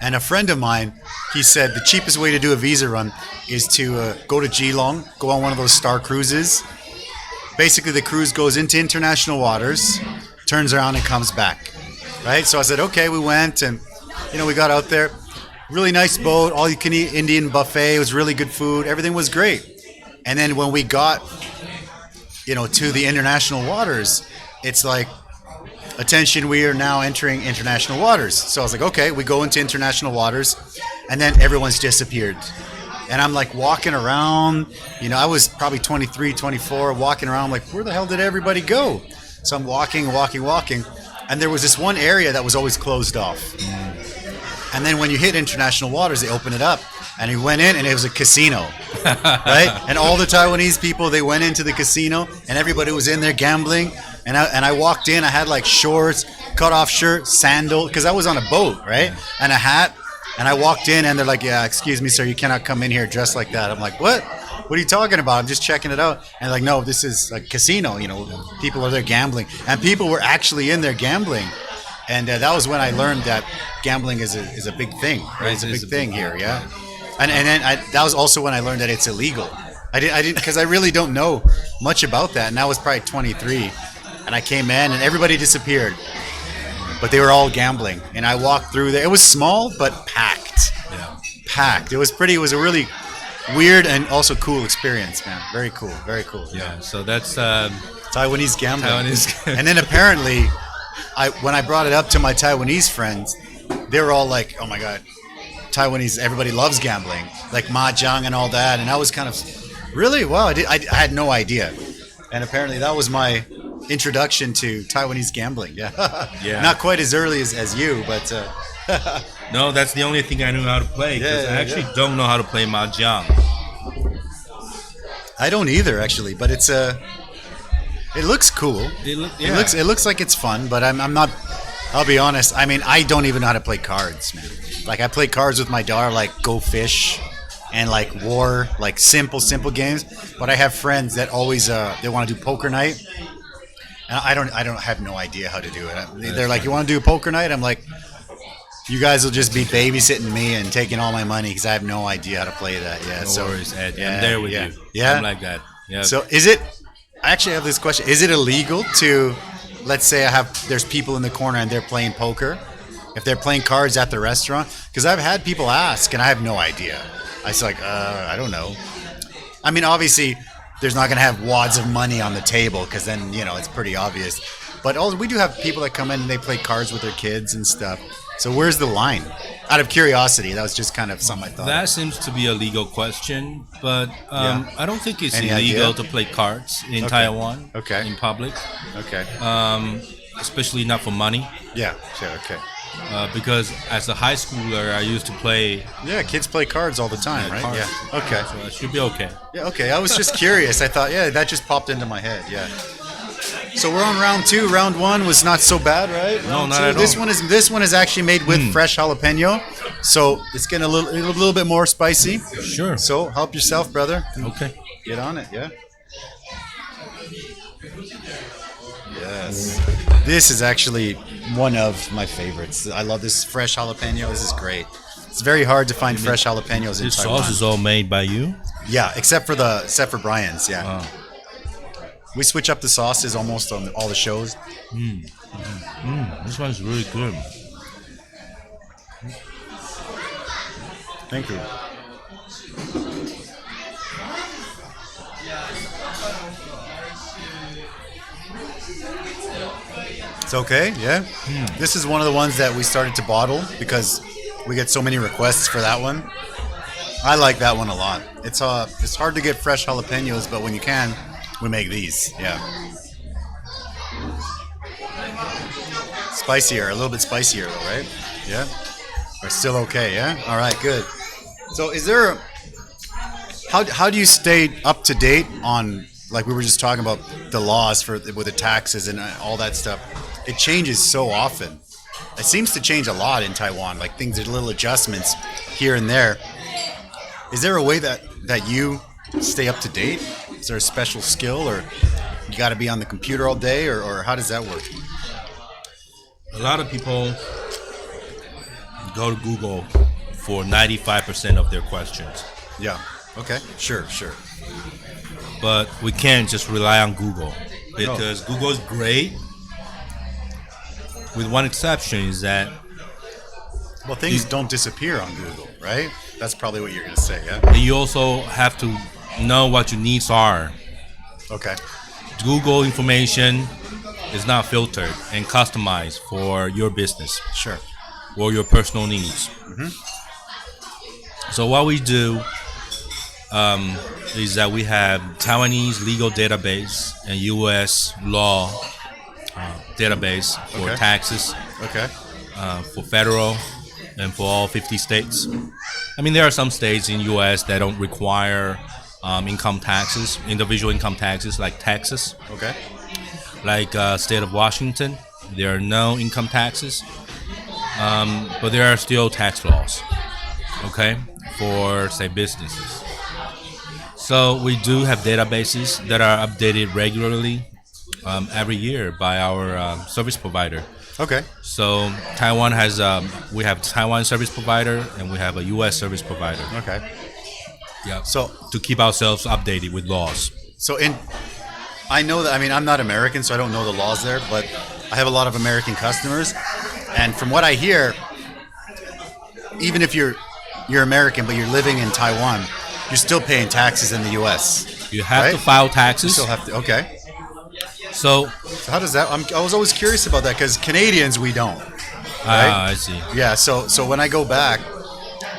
And a friend of mine, he said the cheapest way to do a visa run is to go to Geelong, go on one of those star cruises. Basically, the cruise goes into international waters, turns around and comes back, right? So I said, okay, we went and, we got out there. Really nice boat, all you can eat Indian buffet. It was really good food. Everything was great. And then when we got, to the international waters, it's like, attention, we are now entering international waters. So I was like, okay, we go into international waters, and then everyone's disappeared. And I'm like walking around, I was probably 23, 24, walking around like, where the hell did everybody go? So I'm walking, and there was this one area that was always closed off. And then when you hit international waters, they open it up. And he went in, and it was a casino, right? And all the Taiwanese people, they went into the casino, and everybody was in there gambling. And I walked in, I had like shorts, cut off shirt, sandal, because I was on a boat, right? And a hat. And I walked in, and they're like, yeah, excuse me, sir, you cannot come in here dressed like that. I'm like, what? What are you talking about? I'm just checking it out. And like, no, this is a casino, people are there gambling. And people were actually in there gambling. And that was when I learned that gambling is a big thing, right? It's a big thing here, yeah? And then that was also when I learned that it's illegal. I didn't because I really don't know much about that. And I was probably 23. And I came in, and everybody disappeared. But they were all gambling. And I walked through there. It was small, but packed. Yeah. Packed. It was a really weird and also cool experience, man. Very cool. Very cool. Yeah, so that's... Taiwanese gambling. And then apparently, when I brought it up to my Taiwanese friends, they were all like, oh my God, Taiwanese, everybody loves gambling. Like mahjong and all that. And I was kind of, really? Wow, I had no idea. And apparently that was my introduction to Taiwanese gambling. Yeah. Not quite as early as you, but no, that's the only thing I knew how to play, because I actually don't know how to play mahjong. I don't either, actually, but it looks cool. It looks like it's fun, but I'm not. I'll be honest. I mean, I don't even know how to play cards, man. Like, I play cards with my daughter, like Go Fish and like War, like simple games. But I have friends that always they want to do poker night. And I have no idea how to do it. They're like, you want to do a poker night? I'm like, you guys will just be babysitting me and taking all my money because I have no idea how to play that. Yeah, no worries, Ed. I'm there with you. Yeah, I'm like that. Yeah. So is it? I actually have this question. Is it illegal to, let's say there's people in the corner and they're playing poker, if they're playing cards at the restaurant? Because I've had people ask and I have no idea. I was like, I don't know. I mean, obviously, there's not going to have wads of money on the table because then, it's pretty obvious. But also, we do have people that come in and they play cards with their kids and stuff. So where's the line? Out of curiosity, that was just kind of something I thought. That seems to be a legal question, but I don't think it's illegal to play cards in Taiwan in public. Okay. Especially not for money. Yeah, sure, okay. Because as a high schooler, I used to play... Yeah, kids play cards all the time, right? Cards. Yeah, okay. So it should be okay. Yeah, okay. I was just curious. I thought, that just popped into my head, yeah. So we're on round 2. Round 1 was not so bad, right? No, not at all. This one is actually made with fresh jalapeno, so it's getting a little bit more spicy. Sure. So help yourself, brother. Okay. Get on it, yeah. Yes. This is actually one of my favorites. I love this fresh jalapeno. This is great. It's very hard to find fresh jalapenos in Taiwan. This sauce is all made by you? Yeah, except for Brian's, yeah. Oh. We switch up the sauces almost on all the shows. This one's really good. Thank you. It's okay, yeah. This is one of the ones that we started to bottle because we get so many requests for that one. I like that one a lot. It's hard to get fresh jalapenos, but when you can, we make these. Yeah. Spicier, a little bit spicier though, right? Yeah. Or still okay, yeah? All right, good. So is there how do you stay up to date on, like we were just talking about, the laws with the taxes and all that stuff? It changes so often. It seems to change a lot in Taiwan, like things are little adjustments here and there. Is there a way that you stay up to date? Is there a special skill, or you got to be on the computer all day, or how does that work? A lot of people go to Google for 95% of their questions. Yeah. Okay. Sure. But we can't just rely on Google, because Google is great, with one exception, is that things don't disappear on Google, right? That's probably what you're going to say, yeah? you also have to know what your needs are. Okay. Google information is not filtered and customized for your business. Sure. Or your personal needs. Mm-hmm. So what we do is that we have Taiwanese legal database and U.S. law database for taxes. Okay. For federal and for all 50 states. I mean, there are some states in U.S. that don't require income taxes, individual income taxes, like Texas. Okay. Like state of Washington, there are no income taxes, but there are still tax laws, okay, for, say, businesses. So we do have databases that are updated regularly every year by our service provider. Okay. So Taiwan has we have Taiwan service provider and we have a U.S. service provider. Okay. Yeah. So to keep ourselves updated with laws. So I know that, I mean, I'm not American, so I don't know the laws there, but I have a lot of American customers, and from what I hear, even if you're American but you're living in Taiwan, you're still paying taxes in the U.S. You have to file taxes. You still have to. Okay. So how does that? I was always curious about that because Canadians, we don't. Right? I see. Yeah. So when I go back,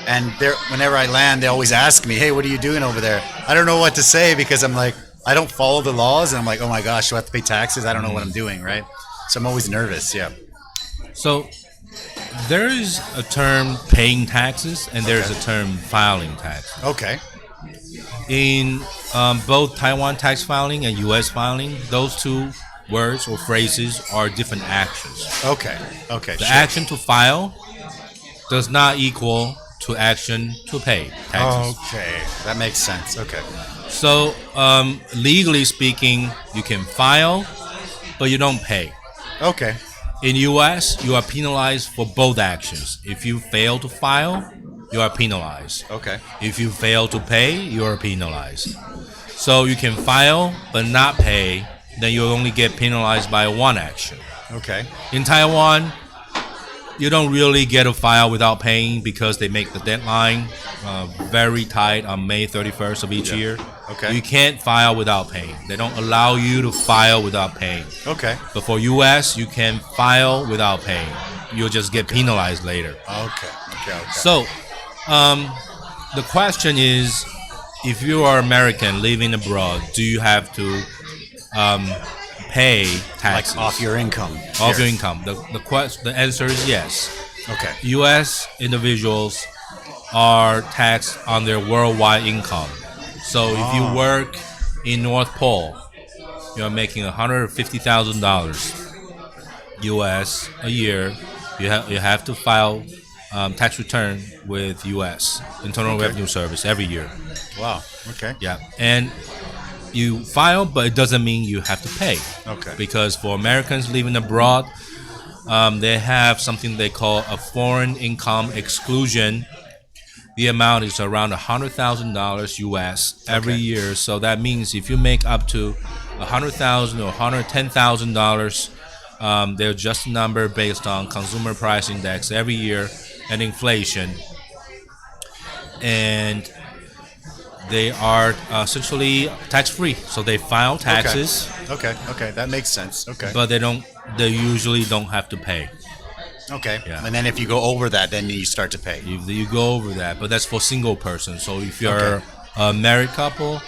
and whenever I land, they always ask me, "Hey, what are you doing over there?" I don't know what to say because I'm like, I don't follow the laws, and I'm like, oh my gosh, do I have to pay taxes? I don't know what I'm doing, right? So I'm always nervous. Yeah. So there is a term paying taxes, and there's a term filing taxes. Okay. In both Taiwan tax filing and U.S. filing, those two words or phrases are different actions. Okay. The action to file does not equal to action to pay taxes. Okay, that makes sense. Okay. So legally speaking, you can file, but you don't pay. Okay. In U.S., you are penalized for both actions. If you fail to file, you are penalized. Okay. If you fail to pay, you are penalized. So you can file but not pay, then you only get penalized by one action. Okay. In Taiwan, you don't really get a file without paying because they make the deadline very tight on May 31st of each year. Okay. You can't file without paying. They don't allow you to file without paying. Okay. But for U.S., you can file without paying. You'll just get penalized later. Okay. So, the question is, if you are American living abroad, do you have to pay taxes? Like off your income. Off your income. The answer is yes. Okay. U.S. individuals are taxed on their worldwide income. So if you work in North Pole, you're making $150,000 U.S. a year. You have to file tax return with U.S. Internal Revenue Service every year. Wow. Okay. Yeah, and you file, but it doesn't mean you have to pay. Okay. Because for Americans living abroad, they have something they call a foreign income exclusion. The amount is around $100,000 U.S. every year. So that means if you make up to $100,000 or $110,000, they adjust the number based on consumer price index every year and inflation. And they are essentially tax-free, so they file taxes. Okay, that makes sense. Okay. But they usually don't have to pay. Okay. Yeah. And then if you go over that, then you start to pay. If you go over that, but that's for single person. So if you're a married couple,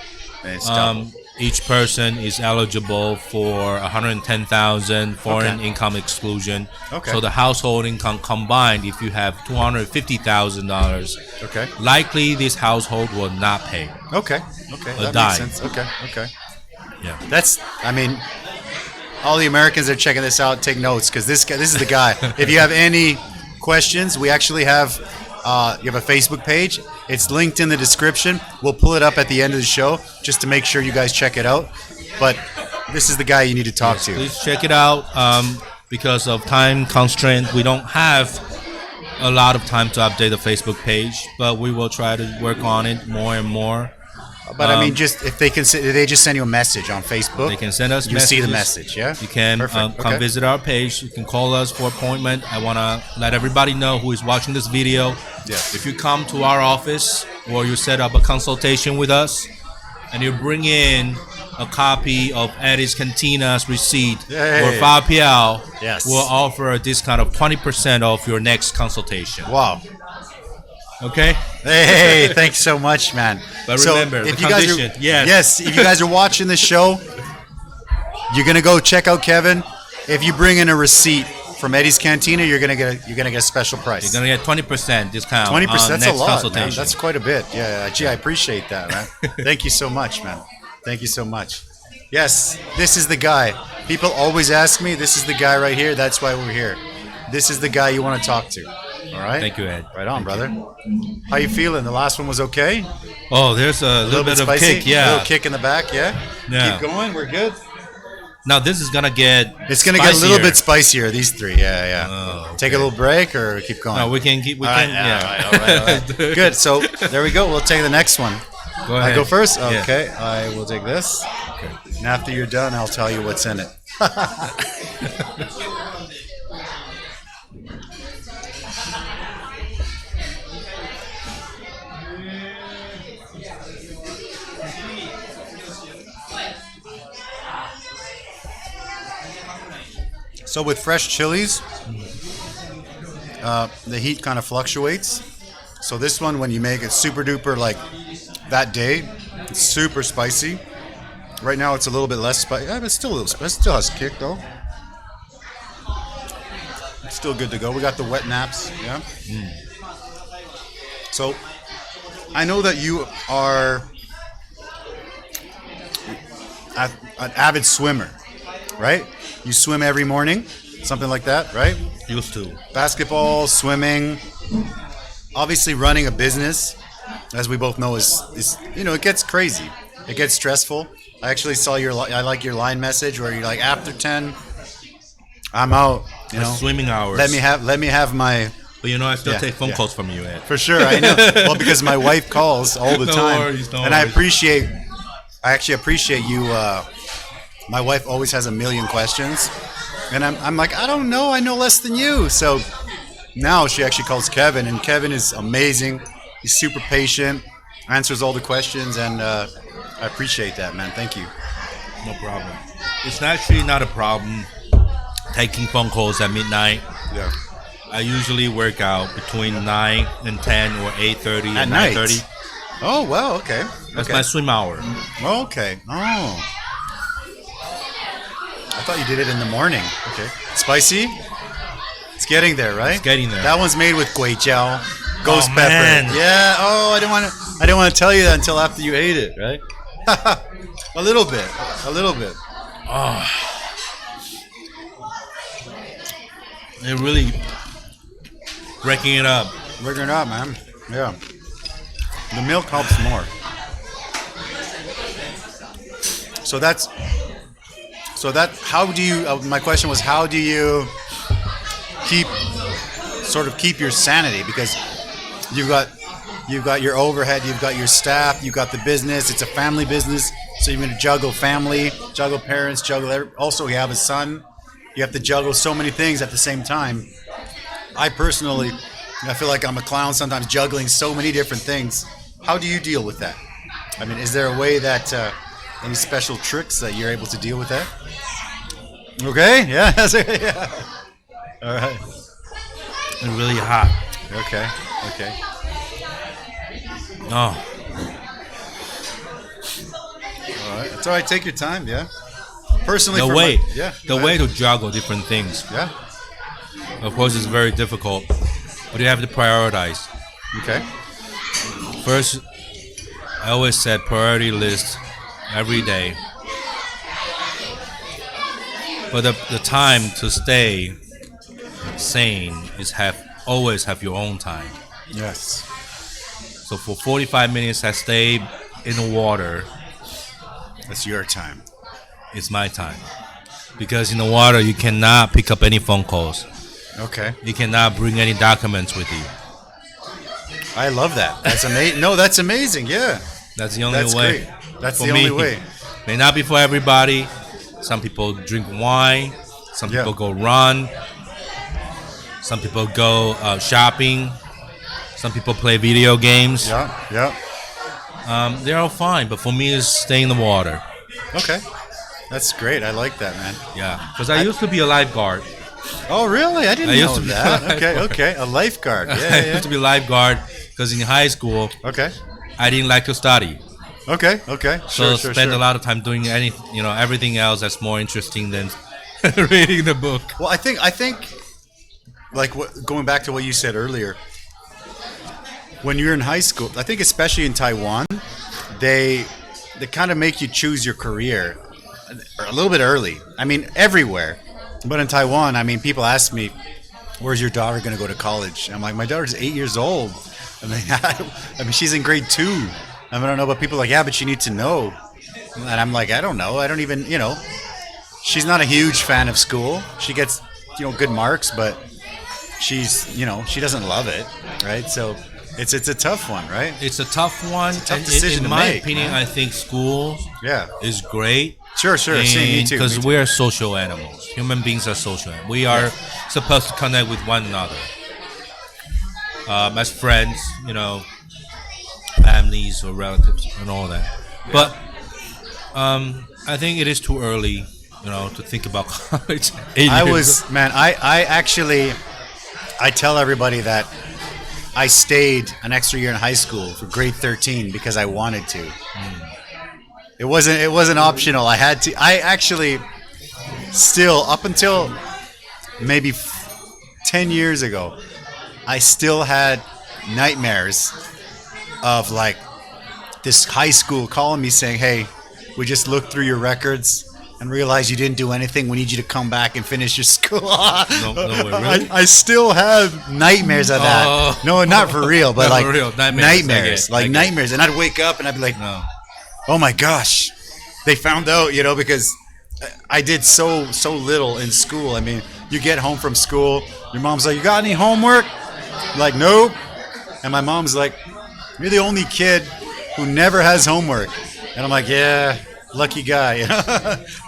It's double. each person is eligible for 110,000 foreign income exclusion. Okay. So the household income combined, if you have $250,000, Okay. likely this household will not pay. Okay. That dime. makes sense. Okay. Yeah. All the Americans that are checking this out, take notes, because this is the guy. If you have any questions, we actually have you have a Facebook page. It's linked in the description. We'll pull it up at the end of the show just to make sure you guys check it out. But this is the guy you need to talk to. Please check it out. Because of time constraint, we don't have a lot of time to update the Facebook page, but we will try to work on it more and more. But I mean, just if they just send you a message on Facebook. They can send us You messages. see the message, yeah? You can come visit our page. You can call us for appointment. I want to let everybody know who is watching this video. Yes. If you come to our office or you set up a consultation with us and you bring in a copy of Eddy's Cantina's receipt or 5PL, Yes. we'll offer a discount of 20% off your next consultation. Wow. Okay? Hey, thanks so much, man. But So, remember, if the you guys condition, are, yes. if you guys are watching this show, you're gonna go check out Kevin. If you bring in a receipt from Eddy's Cantina, you're gonna get a special price. You're going to get 20% discount 20%. on That's next a lot, man. consultation. That's quite a bit. Yeah. Gee, I appreciate that, man. Thank you so much, man. Thank you so much. Yes, this is the guy. People always ask me, this is the guy right here. That's why we're here. This is the guy you want to talk to. All right? Thank you, Ed. Right on, brother. How you feeling? The last one was okay? Oh, there's a little bit of spicy? kick, yeah. A little kick in the back, yeah? Yeah. Keep going, we're good. Now this is gonna get It's going to get a little spicier. bit spicier, these three. Yeah. Oh, Take a little break or keep going? No, we can keep. We can. Yeah. All right. Good. So there we go. We'll take the next one. Go ahead. I go first? Yeah. Okay. I will take this. Okay. And after you're done, I'll tell you what's in it. So with fresh chilies, the heat kind of fluctuates. So this one, when you make it super duper like that day, it's super spicy. Right now it's a little bit less spicy. Yeah, but it's still a little spicy. It still has kick though. It's still good to go. We got the wet naps, yeah? So I know that you are an avid swimmer, right? You swim every morning, something like that, right? Used to. Basketball, swimming, obviously running a business, as we both know, is it gets crazy. It gets stressful. I actually saw I like your line message where you're like, after 10, I'm out. Swimming hours. Let me have my. But I still take phone calls from you, Ed. For sure, I know. Well, because my wife calls all the No time, worries, no and worries. I actually appreciate you. My wife always has a million questions, and I'm like, I don't know. I know less than you. So now she actually calls Kevin, and Kevin is amazing. He's super patient, answers all the questions, and I appreciate that, man. Thank you. No problem. It's actually not a problem taking phone calls at midnight. Yeah. I usually work out between 9 and 10 or 8:30 At and night? 9:30. Oh, wow. Okay. That's okay. my swim hour. Okay. Oh. I thought you did it in the morning. Okay. Spicy? It's getting there, right? It's getting there. That one's made with guijiao, ghost Oh, pepper. man. Yeah. Oh, I didn't want to tell you that until after you ate it, right? A little bit. Oh. They're really breaking it up. Working it out, man. Yeah. The milk helps more. How do you, my question was, how do you keep your sanity? Because you've got your overhead, you've got your staff, you've got the business, it's a family business, so you're going to juggle family, juggle parents, also you have a son, you have to juggle so many things at the same time. I feel like I'm a clown sometimes juggling so many different things. How do you deal with that? I mean, is there a way that any special tricks that you're able to deal with that? Okay, yeah, yeah. All right. It's really hot. Okay. Oh, All right. It's all right. Take your time. Yeah. Personally, the for way, my, yeah, the way to juggle different things. Yeah. Of course, it's very difficult, but you have to prioritize. Okay. First, I always set priority list every day. But the time to stay sane is always have your own time. Yes. So for 45 minutes, I stay in the water. That's your time. It's my time. Because in the water, you cannot pick up any phone calls. Okay. You cannot bring any documents with you. I love that. That's amazing. No, that's amazing. Yeah. That's the only That's way. great. That's For the me, only way. May not be for everybody. Some people drink wine. Some Yeah. people go run. Some people go shopping. Some people play video games. Yeah. They're all fine, but for me, it's stay in the water. Okay. That's great. I like that, man. Yeah, because I used to be a lifeguard. Oh, really? I didn't I used know to be that. a Okay. lifeguard. Okay. A lifeguard. I Yeah. used to be a lifeguard because in high school, Okay. I didn't like to study. Okay. So spend a lot of time doing everything else that's more interesting than reading the book. Well, I think, like going back to what you said earlier, when you're in high school, I think especially in Taiwan, they kind of make you choose your career a little bit early. I mean, everywhere, but in Taiwan, I mean, people ask me, "Where's your daughter going to go to college?" I'm like, "My daughter's 8 years old." I mean, she's in grade 2. I don't know, but people are like, "Yeah, but you need to know," and I'm like, "I don't know. I don't even, She's not a huge fan of school. She gets, good marks, but she doesn't love it, right? So it's a tough one, right? It's a tough one. Tough decision in to my make, opinion, man. I think school Yeah. is great. Sure. See, me too. Because we are social animals. Human beings are social animals. We are supposed to connect with one another. As friends, families or relatives and all that. Yeah. But I think it is too early, to think about college. I tell everybody that I stayed an extra year in high school for grade 13 because I wanted to. It wasn't optional. I had to. I actually still, up until maybe 10 years ago, I still had nightmares of like this high school calling me saying, "Hey, we just looked through your records and realized you didn't do anything. We need you to come back and finish your school." No way, really? I still have nightmares of that. Oh. No, not for real, but like for real. nightmares. I get it. Nightmares. And I'd wake up and I'd be like, No. "Oh my gosh, they found out," because I did so little in school. I mean, you get home from school, your mom's like, "You got any homework?" I'm like, "Nope." And my mom's like, "You're the only kid who never has homework." And I'm like, "Yeah, lucky guy."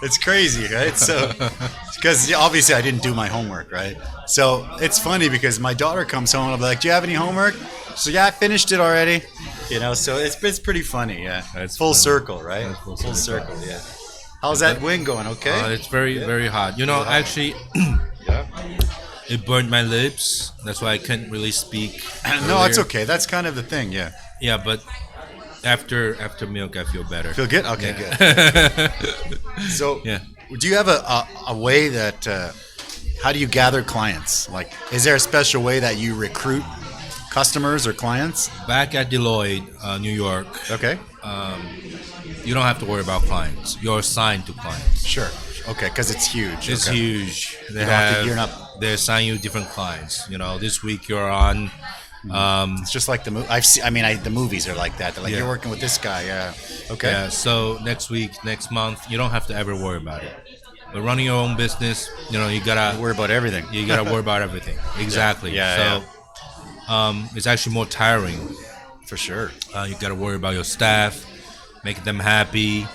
It's crazy, right? So, because obviously I didn't do my homework, right? So it's funny because my daughter comes home and I'll be like, "Do you have any homework?" So yeah, I finished it already. So it's pretty funny. Yeah, That's full funny. circle, right? That's Full circle. Yeah. How's that wing going? Okay. It's very, very hot. Actually, Yeah. it burned my lips. That's why I couldn't really speak. No, it's earlier. okay. That's kind of the thing. Yeah. Yeah, but after milk, I feel better. Feel good? Okay, Yeah. good. So, Yeah. do you have a way that, how do you gather clients? Like, is there a special way that you recruit customers or clients? Back at Deloitte, New York, Okay. you don't have to worry about clients. You're assigned to clients. Sure. Okay, because it's huge. It's Okay. huge. They assign you different clients. This week you're on. It's just like the movie. The movies are like that. They're like, Yeah. "You're working with this guy." Yeah. Okay. Yeah. So next week, next month, you don't have to ever worry about it. But running your own business, you gotta Worry about everything. You gotta worry about everything. Exactly. Yeah, So it's actually more tiring. For sure. You gotta worry about your staff, make them happy.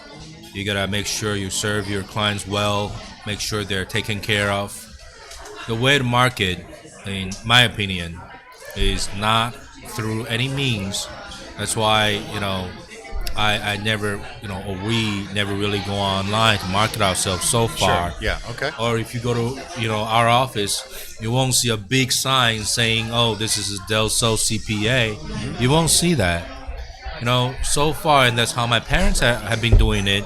You gotta make sure you serve your clients well, make sure they're taken care of. The way to market, in my opinion, is not through any means. That's why I never, or we never really go online to market ourselves so far. Sure. Yeah. Okay. Or if you go to, our office, you won't see a big sign saying, "Oh, this is Del So CPA." You won't see that. So far, and that's how my parents have been doing it,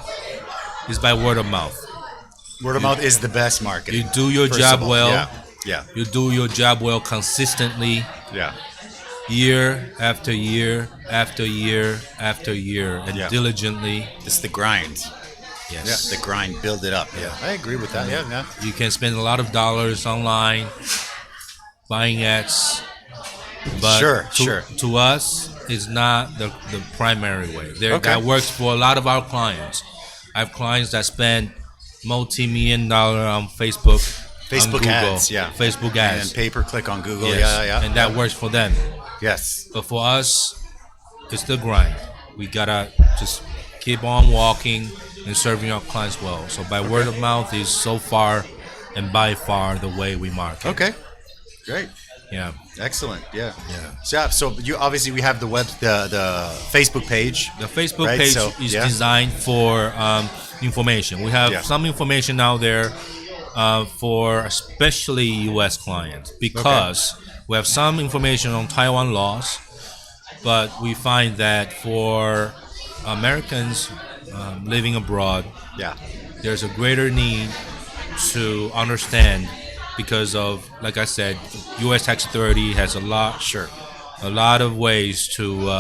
is by word of mouth. Word of mouth is the best marketing. You do your job well. Yeah. You do your job well consistently. Yeah. Year after year after year after year, and diligently. It's the grind. Yes. Yeah, the grind. Build it up. Yeah. I agree with that. Yeah. You can spend a lot of dollars online buying ads, but to us, it's not the primary way. That works for a lot of our clients. I have clients that spend multi-million-dollar on Facebook on Google, ads, Facebook ads, and pay-per-click on Google, yes. And that works for them. Yes. But for us, it's the grind. We gotta just keep on walking and serving our clients well. So by word of mouth is so far and by far the way we market. Okay, great. Yeah. Excellent. Yeah. So you obviously we have the Facebook page. The Facebook page is designed for information. We have some information out there for especially U.S. clients because we have some information on Taiwan laws, but we find that for Americans living abroad, there's a greater need to understand because of, like I said, U.S. Tax Authority has a lot of ways to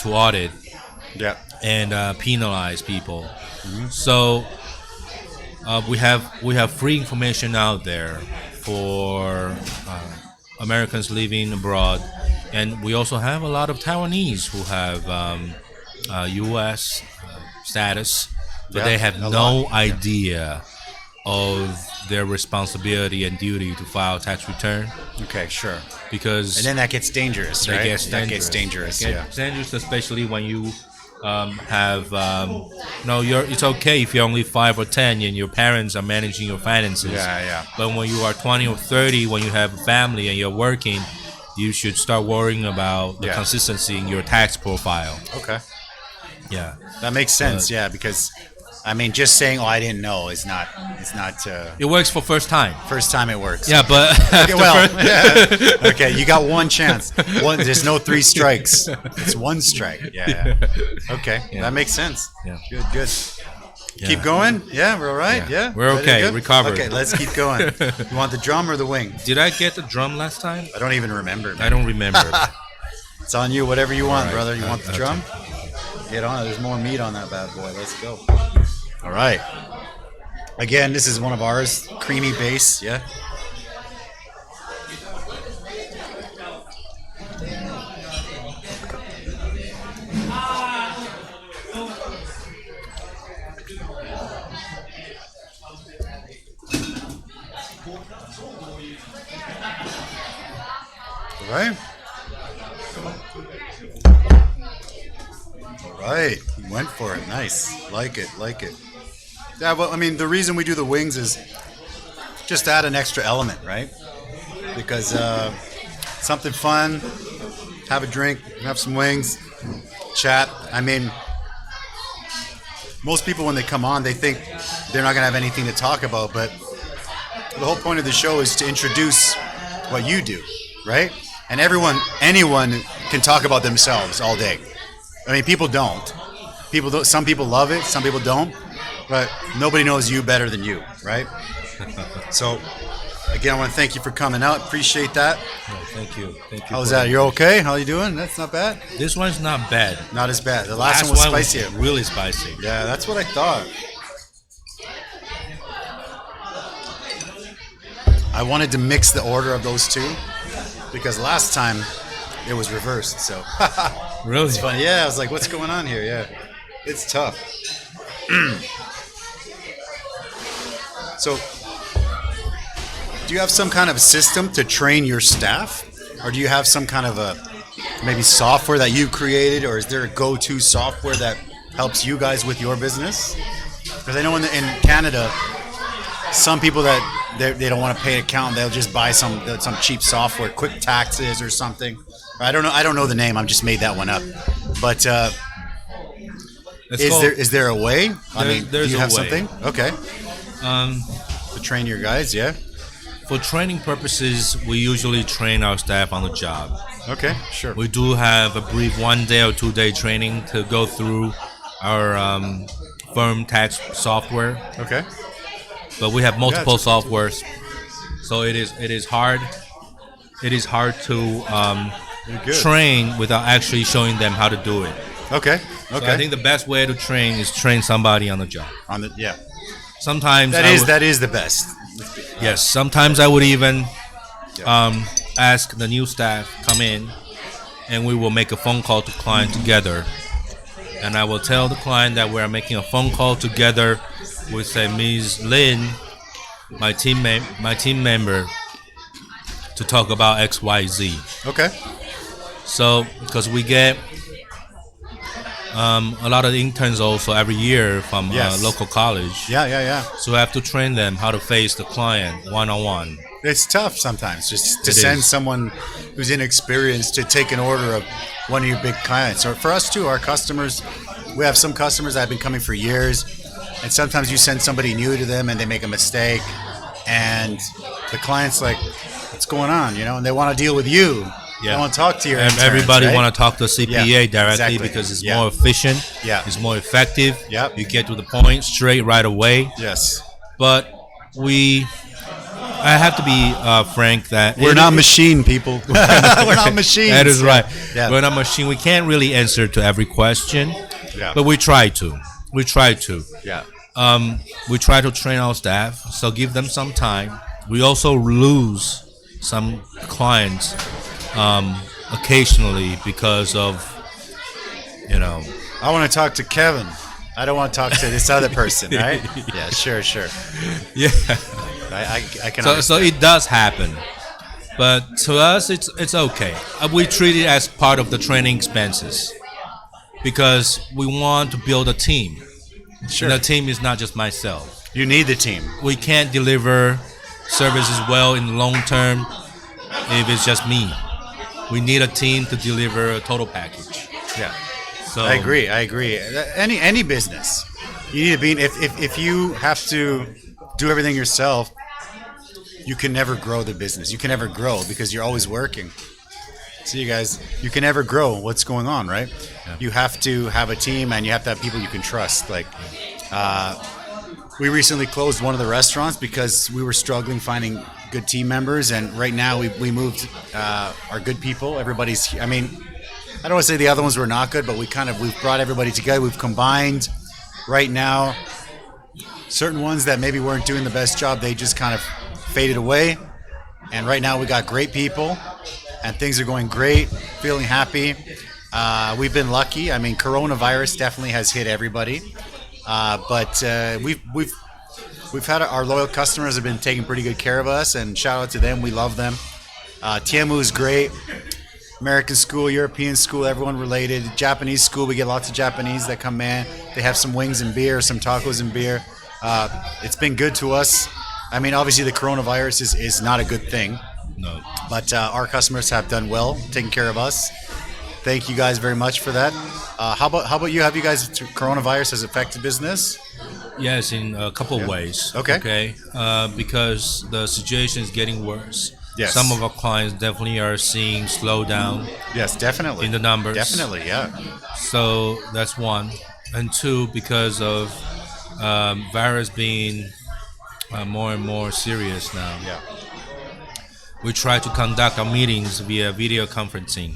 audit and penalize people. So we have free information out there for Americans living abroad, and we also have a lot of Taiwanese who have U.S. status, but they have no idea of their responsibility and duty to file tax return. Okay, sure. Because and then that gets dangerous, right? That gets dangerous. Dangerous, especially when you have it's okay if you're only 5 or 10 and your parents are managing your finances. But when you are 20 or 30, when you have a family and you're working, you should start worrying about the consistency in your tax profile. Okay. Yeah. That makes sense. Because just saying, "Oh, I didn't know," it's not. It works for first time. First time it works. Yeah, but okay, you got one chance. There's no 3 strikes. It's 1 strike. Okay, that makes sense. Good. Keep going. Yeah, we're all right. Yeah, we're okay. Recovered. Okay, let's keep going. You want the drum or the wing? Did I get the drum last time? I don't even remember. I don't remember. It's on you. Whatever you want, brother. You want the drum? Get on it. There's more meat on that bad boy. Let's go. All right. Again, this is one of ours. Creamy bass. Yeah. All right. Right, he went for it. Nice. Like it. Yeah, well, the reason we do the wings is just to add an extra element, right? Because something fun, have a drink, have some wings, chat. Most people when they come on, they think they're not going to have anything to talk about, but the whole point of the show is to introduce what you do, right? And anyone can talk about themselves all day. People don't. Some people love it, some people don't. But nobody knows you better than you, right? So, again, I want to thank you for coming out. Appreciate that. No, thank you. How's that? You're okay? How you doing? That's not bad? This one's not bad. Not as bad. The last one was spicy. Really spicy. Yeah, that's what I thought. I wanted to mix the order of those two because last time it was reversed. So really, it's funny. Yeah, I was like, "What's going on here?" Yeah, it's tough. So, do you have some kind of system to train your staff, or do you have some kind of maybe software that you created, or is there a go-to software that helps you guys with your business? Because I know in Canada, some people that they don't want to pay an accountant, they'll just buy some cheap software, Quick Taxes or something. I don't know the name. I just made that one up. But Is there a way? There's do you a have way. something? Okay. To train your guys, yeah. For training purposes, we usually train our staff on the job. Okay, sure. We do have a brief 1 day or 2 day training to go through our firm tax software. Okay. But we have multiple softwares, so it is hard. It is hard to train without actually showing them how to do it. Okay. So I think the best way to train is train somebody on the job. Sometimes that is the best. Yes. Sometimes I would even ask the new staff come in, and we will make a phone call to client together. And I will tell the client that we are making a phone call together with Ms. Lin, my team member, to talk about XYZ. Okay. So, because we get a lot of interns also every year from local college. Yeah. So I have to train them how to face the client one-on-one. It's tough sometimes just to send someone who's inexperienced to take an order of one of your big clients. Or for us too, our customers, we have some customers that have been coming for years, and sometimes you send somebody new to them and they make a mistake, and the client's like, what's going on? And they want to deal with you. They want to talk to your interns, everybody right? want to talk to CPA directly because it's more efficient. It's more effective. You get to the point straight right away. Yes. But I have to be frank that we're not machine people. We're not machines. That is right. Yeah. We're not machine. We can't really answer to every question. But we try to. We try to train our staff, so give them some time. We also lose some clients occasionally because of, I want to talk to Kevin. I don't want to talk to this other person, right? Yeah, sure. Yeah. I can So it does happen. But to us, it's okay. We treat it as part of the training expenses because we want to build a team. Sure. And the team is not just myself. You need the team. We can't deliver services well in the long term if it's just me. We need a team to deliver a total package. Yeah. So I agree. Any business, you need to be. If you have to do everything yourself, you can never grow the business. You can never grow because you're always working. See, you guys, you can never grow. What's going on, right? Yeah. You have to have a team, and you have to have people you can trust. Like, we recently closed one of the restaurants because we were struggling finding good team members, and right now we moved our good people. Everybody's. I mean, I don't want to say the other ones were not good, but we've brought everybody together. We've combined. Right now, certain ones that maybe weren't doing the best job, they just kind of faded away. And right now we got great people, and things are going great. Feeling happy. We've been lucky. I mean, coronavirus definitely has hit everybody, but we've had our loyal customers have been taking pretty good care of us, and shout out to them. We love them. Tianmu is great. American school, European school, everyone related. Japanese school, we get lots of Japanese that come in. They have some wings and beer, some tacos and beer. It's been good to us. I mean, obviously the coronavirus is not a good thing. No. But our customers have done well, taking care of us. Thank you guys very much for that. How about you? Have you guys, coronavirus has affected business? Yes, in a couple of ways. Okay. Because the situation is getting worse. Yes. Some of our clients definitely are seeing slowdown. Yes, definitely. In the numbers. Definitely, yeah. So that's one. And two, because of virus being more and more serious now. Yeah. We try to conduct our meetings via video conferencing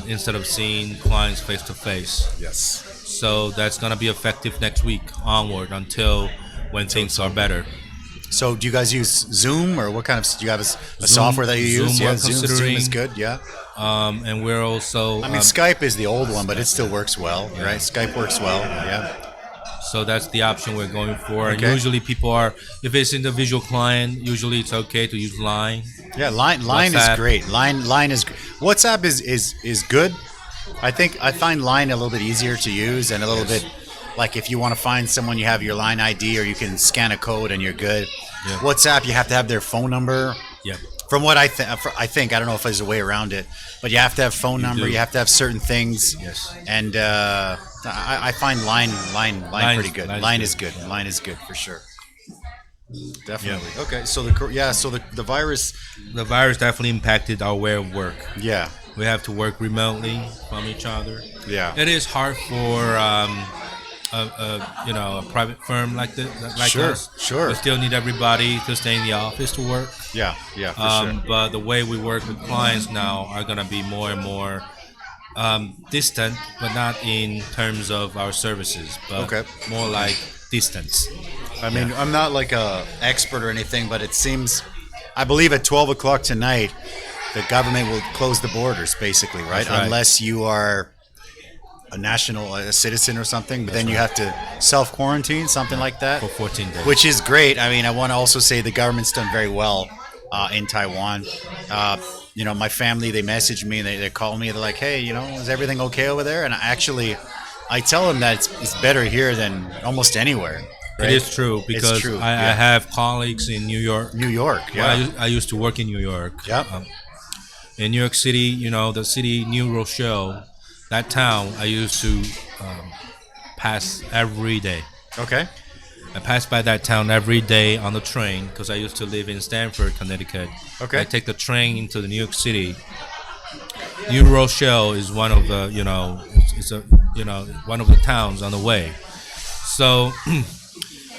instead of seeing clients face to face. Yes. So that's going to be effective next week onward until when things are better. So do you guys use Zoom, or what kind of, do you have a software that you use? Zoom, yeah, Zoom is good, yeah. And we're also... I mean, Skype is the old one, but it still works well, right? Skype works well, yeah. So that's the option we're going for. Okay. And usually people are, if it's individual client, usually it's okay to use Line. Yeah, Line is great. Line is great. WhatsApp is good. I find Line a little bit easier to use and a little bit, like if you want to find someone, you have your Line ID or you can scan a code and you're good. Yeah. WhatsApp, you have to have their phone number. Yeah. From what I think, I don't know if there's a way around it, but you have to have phone number, you have to have certain things. Yes. And I find line pretty good. Line is good. Line is good for sure. Definitely. Yeah. Okay. So the virus. The virus definitely impacted our way of work. Yeah. We have to work remotely from each other. Yeah. It is hard for a private firm like us. Sure. We still need everybody to stay in the office to work. Yeah, for sure. But the way we work with clients now are gonna be more and more distant, but not in terms of our services, but more like distance. I mean, I'm not like a expert or anything, but it seems, I believe at 12 o'clock tonight, the government will close the borders, basically, right? Unless you are a citizen or something, but then you have to self-quarantine, something like that. For 14 days. Which is great. I mean, I want to also say the government's done very well in Taiwan. My family, they message me, and they call me, they're like, hey, is everything okay over there? And I tell them that it's better here than almost anywhere. Right? It is true, because I have colleagues in New York. Yeah. Well, I used to work in New York. Yep. In New York City, the city New Rochelle, that town, I used to pass every day. Okay. I pass by that town every day on the train because I used to live in Stamford, Connecticut. Okay. I take the train into the New York City. New Rochelle is one of the, one of the towns on the way. So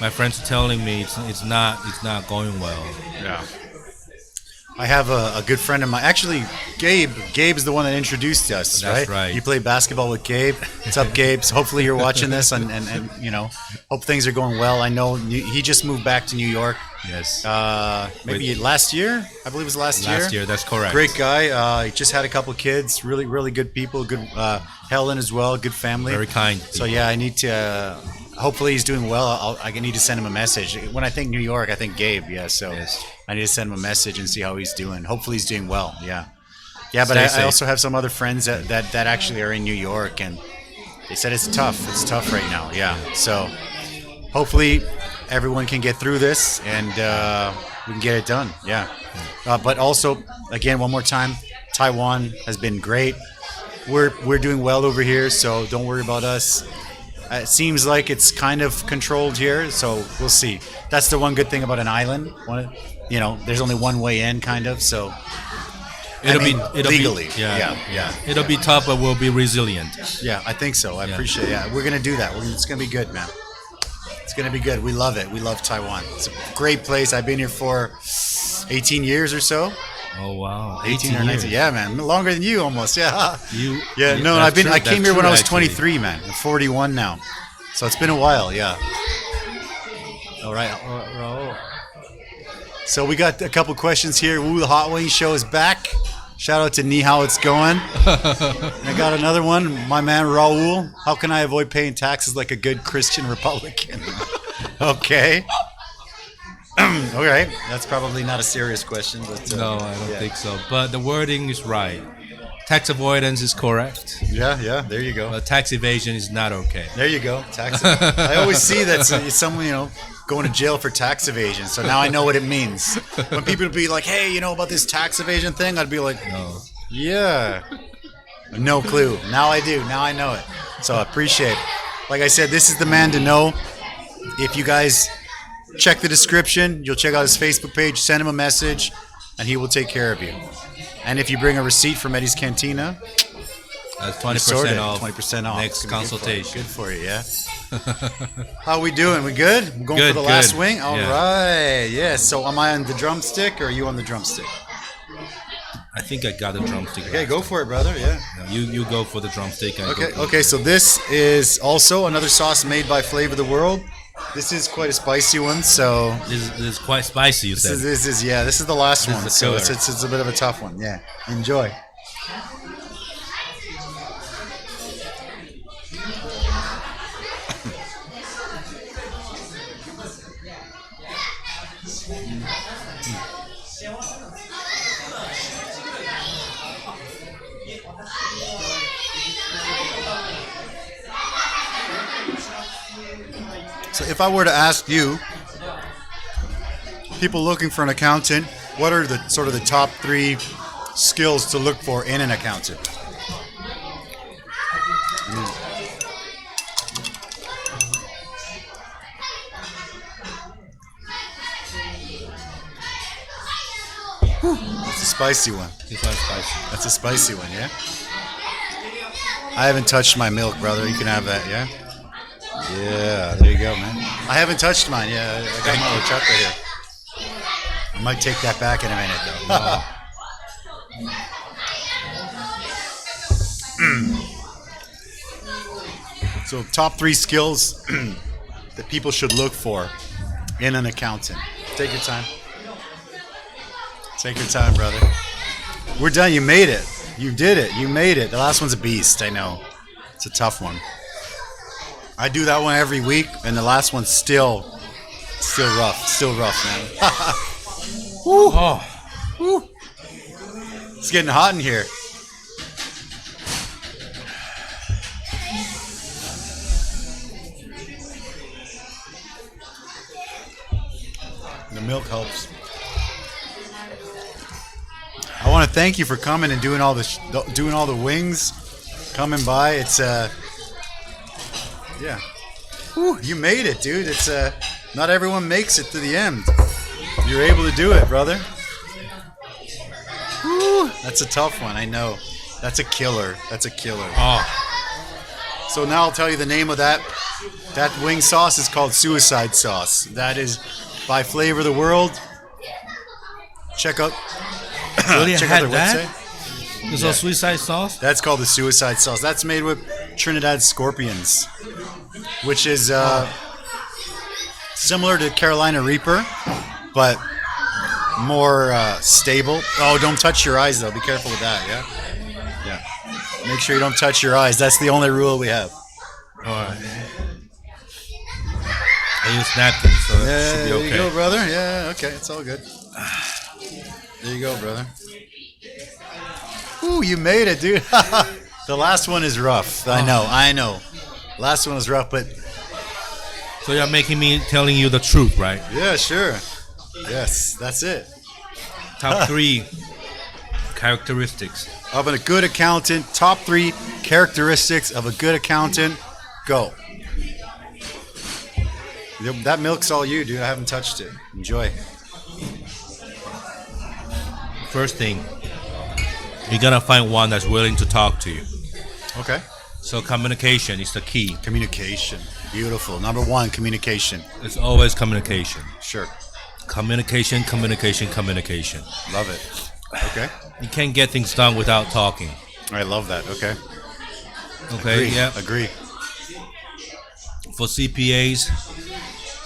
my friends are telling me it's not going well. Yeah. I have a good friend of mine. Actually, Gabe. Gabe's the one that introduced us, right? That's right. You play basketball with Gabe. What's up, Gabe? So hopefully you're watching this, and hope things are going well. I know he just moved back to New York. Yes. Maybe last year. I believe it was last year. Last year, that's correct. Great guy. He just had a couple kids. Really, really good people. Good. Helen as well. Good family. Very kind people. So yeah, I need to. Hopefully he's doing well. I need to send him a message. When I think New York, I think Gabe. Yeah, so yes. I need to send him a message and see how he's doing. Hopefully he's doing well. Yeah, but I also have some other friends that actually are in New York, and they said it's tough. It's tough right now. Yeah, so hopefully everyone can get through this and we can get it done. Yeah, but also again, one more time, Taiwan has been great. We're doing well over here, so don't worry about us. It seems like it's kind of controlled here, so we'll see. That's the one good thing about an island. There's only one way in, kind of. So it'll be legally. Yeah. It'll be tough, but we'll be resilient. Yeah, I think so. I appreciate it. Yeah, we're gonna do that. It's gonna be good, man. It's gonna be good. We love it. We love Taiwan. It's a great place. I've been here for 18 years or so. Oh wow, 18 or 19 years. Yeah, man, longer than you almost. Yeah. I came here when I was 23, man. I'm 41 now, so it's been a while. Yeah. All right. So we got a couple questions here. Woo, the Hot Wing Show is back. Shout out to Ni Hao, it's going. I got another one. My man Raul. How can I avoid paying taxes like a good Christian Republican? Okay. All right, that's probably not a serious question, but no, I don't think so. But the wording is right. Tax avoidance is correct. Yeah, there you go. But tax evasion is not okay. There you go. Tax. I always see that someone going to jail for tax evasion. So now I know what it means. When people be like, "Hey, about this tax evasion thing?" I'd be like, "No." Yeah. No clue. Now I do. Now I know it. So I appreciate it. Like I said, this is the man to know. If you guys check the description, you'll check out his Facebook page, send him a message, and he will take care of you. And if you bring a receipt from Eddy's Cantina, that's 20% off. 20% off. Next consultation. Good for you, yeah. How are we doing? We good? We're going for the last wing? All right. Yeah. So am I on the drumstick or are you on the drumstick? I think I got the drumstick. Okay, go for it, brother. Yeah. You go for the drumstick. Okay. So this is also another sauce made by Flavor the World. This is quite a spicy one, so this is quite spicy. You said this is the last one, so it's a bit of a tough one. Yeah, enjoy. So if I were to ask you, people looking for an accountant, what are the sort of the top 3 skills to look for in an accountant? That's a spicy one. This one's spicy. That's a spicy one, yeah? I haven't touched my milk, brother. You can have that, yeah? Yeah, there you go, man. I haven't touched mine, yeah. I got my horchata here. I might take that back in a minute, though. So, top 3 skills that people should look for in an accountant. Take your time. Take your time, brother. We're done. You made it. You did it. You made it. The last one's a beast, I know. It's a tough one. I do that one every week, and the last one's still rough. Still rough, man. Woo. Oh. Woo. It's getting hot in here. The milk helps. I want to thank you for coming and doing all the wings, coming by. It's yeah. Whew, you made it, dude. It's not everyone makes it to the end. You're able to do it, brother. Whew, that's a tough one. I know. That's a killer. That's a killer. Oh. So now I'll tell you the name of that. That wing sauce is called suicide sauce. That is by Flavor of the World. Check out. Really check had out their that? website. There's a suicide sauce? That's called the suicide sauce. That's made with Trinidad scorpions, which is similar to Carolina Reaper, but more stable. Oh, don't touch your eyes, though. Be careful with that, yeah? Yeah. Make sure you don't touch your eyes. That's the only rule we have. All right. I use napkins, so that should be okay. There you go, brother. Yeah, okay. It's all good. There you go, brother. Ooh, you made it, dude. The last one is rough. I know. Last one was rough, but... So you're making me telling you the truth, right? Yeah, sure. Yes, that's it. Top 3 characteristics of a good accountant. Top 3 characteristics of a good accountant. Go. That milk's all you, dude. I haven't touched it. Enjoy. First thing, you gotta find one that's willing to talk to you. Okay. So communication is the key. Communication. Beautiful. Number 1, communication. It's always communication. Sure. Communication. Love it. Okay. You can't get things done without talking. I love that. Okay. Okay, Agree. yeah. Agree. For CPAs,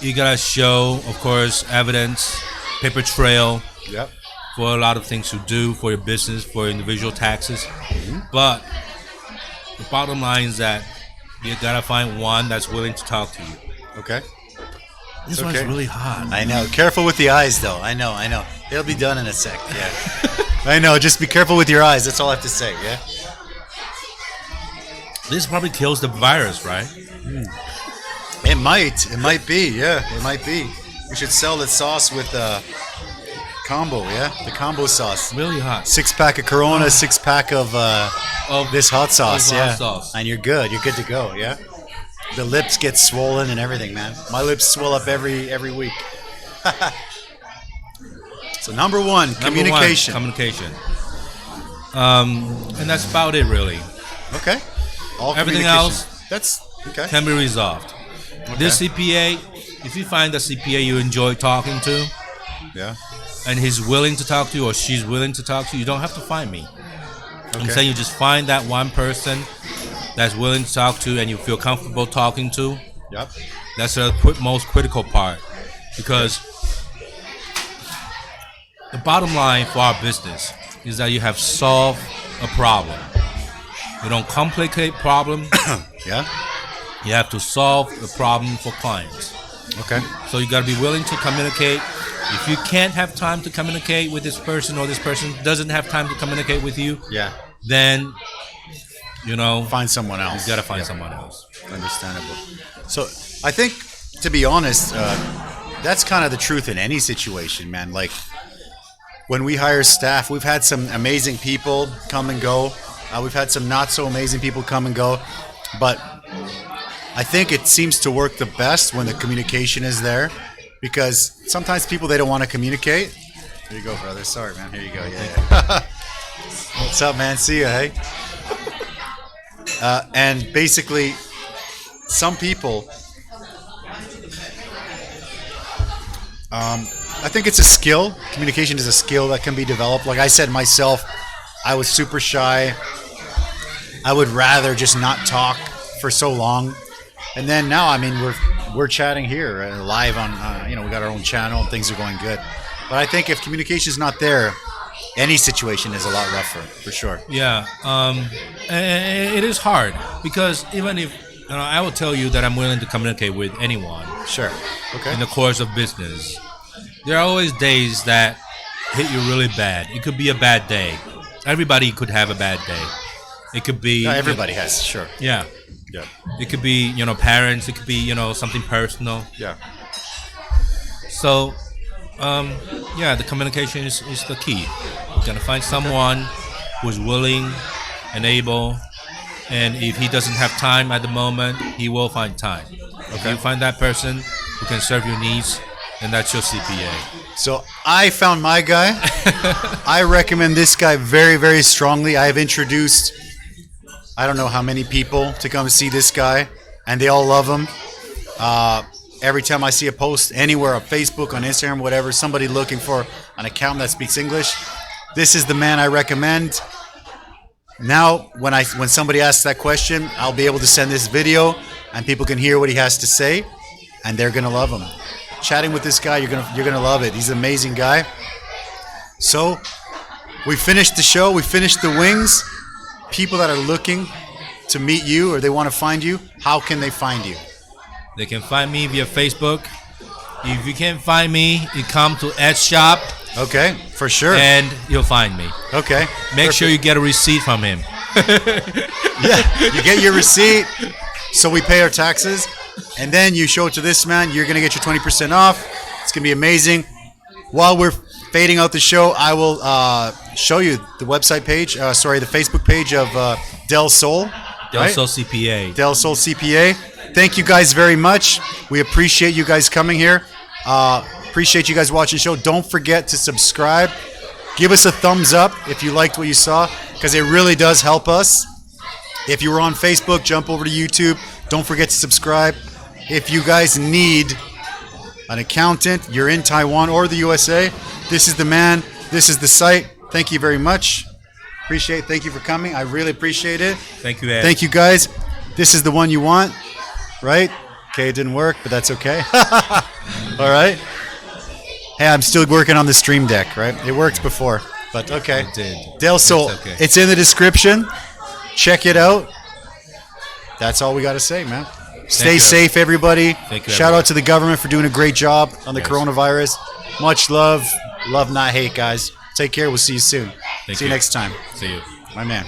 you gotta show, of course, evidence, paper trail. Yep. For a lot of things to do for your business, for individual taxes. Mm-hmm. But the bottom line is that you gotta find one that's willing to talk to you. Okay. This one's really hot. I know. Careful with the eyes, though. I know. It'll be done in a sec. Yeah. I know. Just be careful with your eyes. That's all I have to say. Yeah. This probably kills the virus, right? It might. It might be. Yeah. It might be. We should sell the sauce with combo. Yeah. The combo sauce. Really hot. 6-pack of Corona, 6-pack of this hot sauce. Yeah. Hot sauce. And you're good. You're good to go. Yeah. The lips get swollen and everything, man. My lips swell up every week. So number 1, communication. Communication. And that's about it, really. Okay. All everything else that's okay. Can be resolved. Okay. This CPA, if you find a CPA you enjoy talking to, yeah, and he's willing to talk to you or she's willing to talk to you, you don't have to find me. Okay. I'm saying you just find that one person that's willing to talk to and you feel comfortable talking to. Yep. That's the most critical part, because the bottom line for our business is that you have solved a problem. You don't complicate problem. Yeah. You have to solve the problem for clients. Okay. So you got to be willing to communicate. If you can't have time to communicate with this person, or this person doesn't have time to communicate with you, yeah, then find someone else. You got to find someone else. Understandable. So I think, to be honest, that's kind of the truth in any situation, man. Like, when we hire staff, we've had some amazing people come and go. We've had some not so amazing people come and go. But I think it seems to work the best when the communication is there, because sometimes people, they don't want to communicate. Here you go, brother. Sorry, man. Here you go. Yeah. What's up, man? See ya, hey? And basically, some people, I think it's a skill. Communication is a skill that can be developed. Like I said myself, I was super shy. I would rather just not talk for so long. And then now, I mean, we're chatting here live on, we got our own channel and things are going good. But I think if communication is not there, any situation is a lot rougher, for sure. Yeah, it is hard, because even if, I will tell you that I'm willing to communicate with anyone. Sure. Okay. In the course of business, there are always days that hit you really bad. It could be a bad day. Everybody could have a bad day. It could be... No, everybody has, sure. Yeah. Yeah. It could be, parents. It could be, something personal. Yeah. So, the communication is the key. You're going to find someone who's willing and able, and if he doesn't have time at the moment, he will find time. Okay. If you find that person who can serve your needs, then that's your CPA. So I found my guy. I recommend this guy very, very strongly. I have introduced, I don't know how many people to come see this guy, and they all love him. Every time I see a post anywhere on Facebook, on Instagram, whatever, somebody looking for an accountant that speaks English, this is the man I recommend. Now, when somebody asks that question, I'll be able to send this video, and people can hear what he has to say, and they're gonna love him. Chatting with this guy, you're gonna love it. He's an amazing guy. So, we finished the show. We finished the wings. People that are looking to meet you or they want to find you, how can they find you? They can find me via Facebook. If you can't find me, you come to Ed's shop. Okay, for sure. And you'll find me. Okay. Make sure you get a receipt from him. Yeah, you get your receipt, so we pay our taxes, and then you show it to this man. You're going to get your 20% off. It's going to be amazing. While we're fading out the show, I will show you the website page, the Facebook page of Del Sol. Del Sol CPA. Del Sol CPA. Thank you guys very much. We appreciate you guys coming here. Appreciate you guys watching the show. Don't forget to subscribe. Give us a thumbs up if you liked what you saw, because it really does help us. If you were on Facebook, jump over to YouTube. Don't forget to subscribe. If you guys need an accountant, you're in Taiwan or the USA, this is the man. This is the site. Thank you very much. Thank you for coming. I really appreciate it. Thank you, Ed. Thank you, guys. This is the one you want, right? Okay, it didn't work, but that's okay. All right. Hey, I'm still working on the Stream Deck, right? It worked before, but okay. It did. Del Sol, okay. It's in the description. Check it out. That's all we got to say, man. Stay safe, everybody. Shout out to the government for doing a great job on the coronavirus. Much love. Love, not hate, guys. Take care. We'll see you soon. See you next time. See you. My man.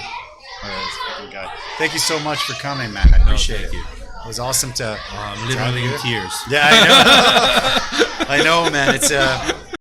All right, thank you so much for coming, man. I appreciate it. It was awesome to... I'm literally in tears. Yeah, I know. I know, man. It's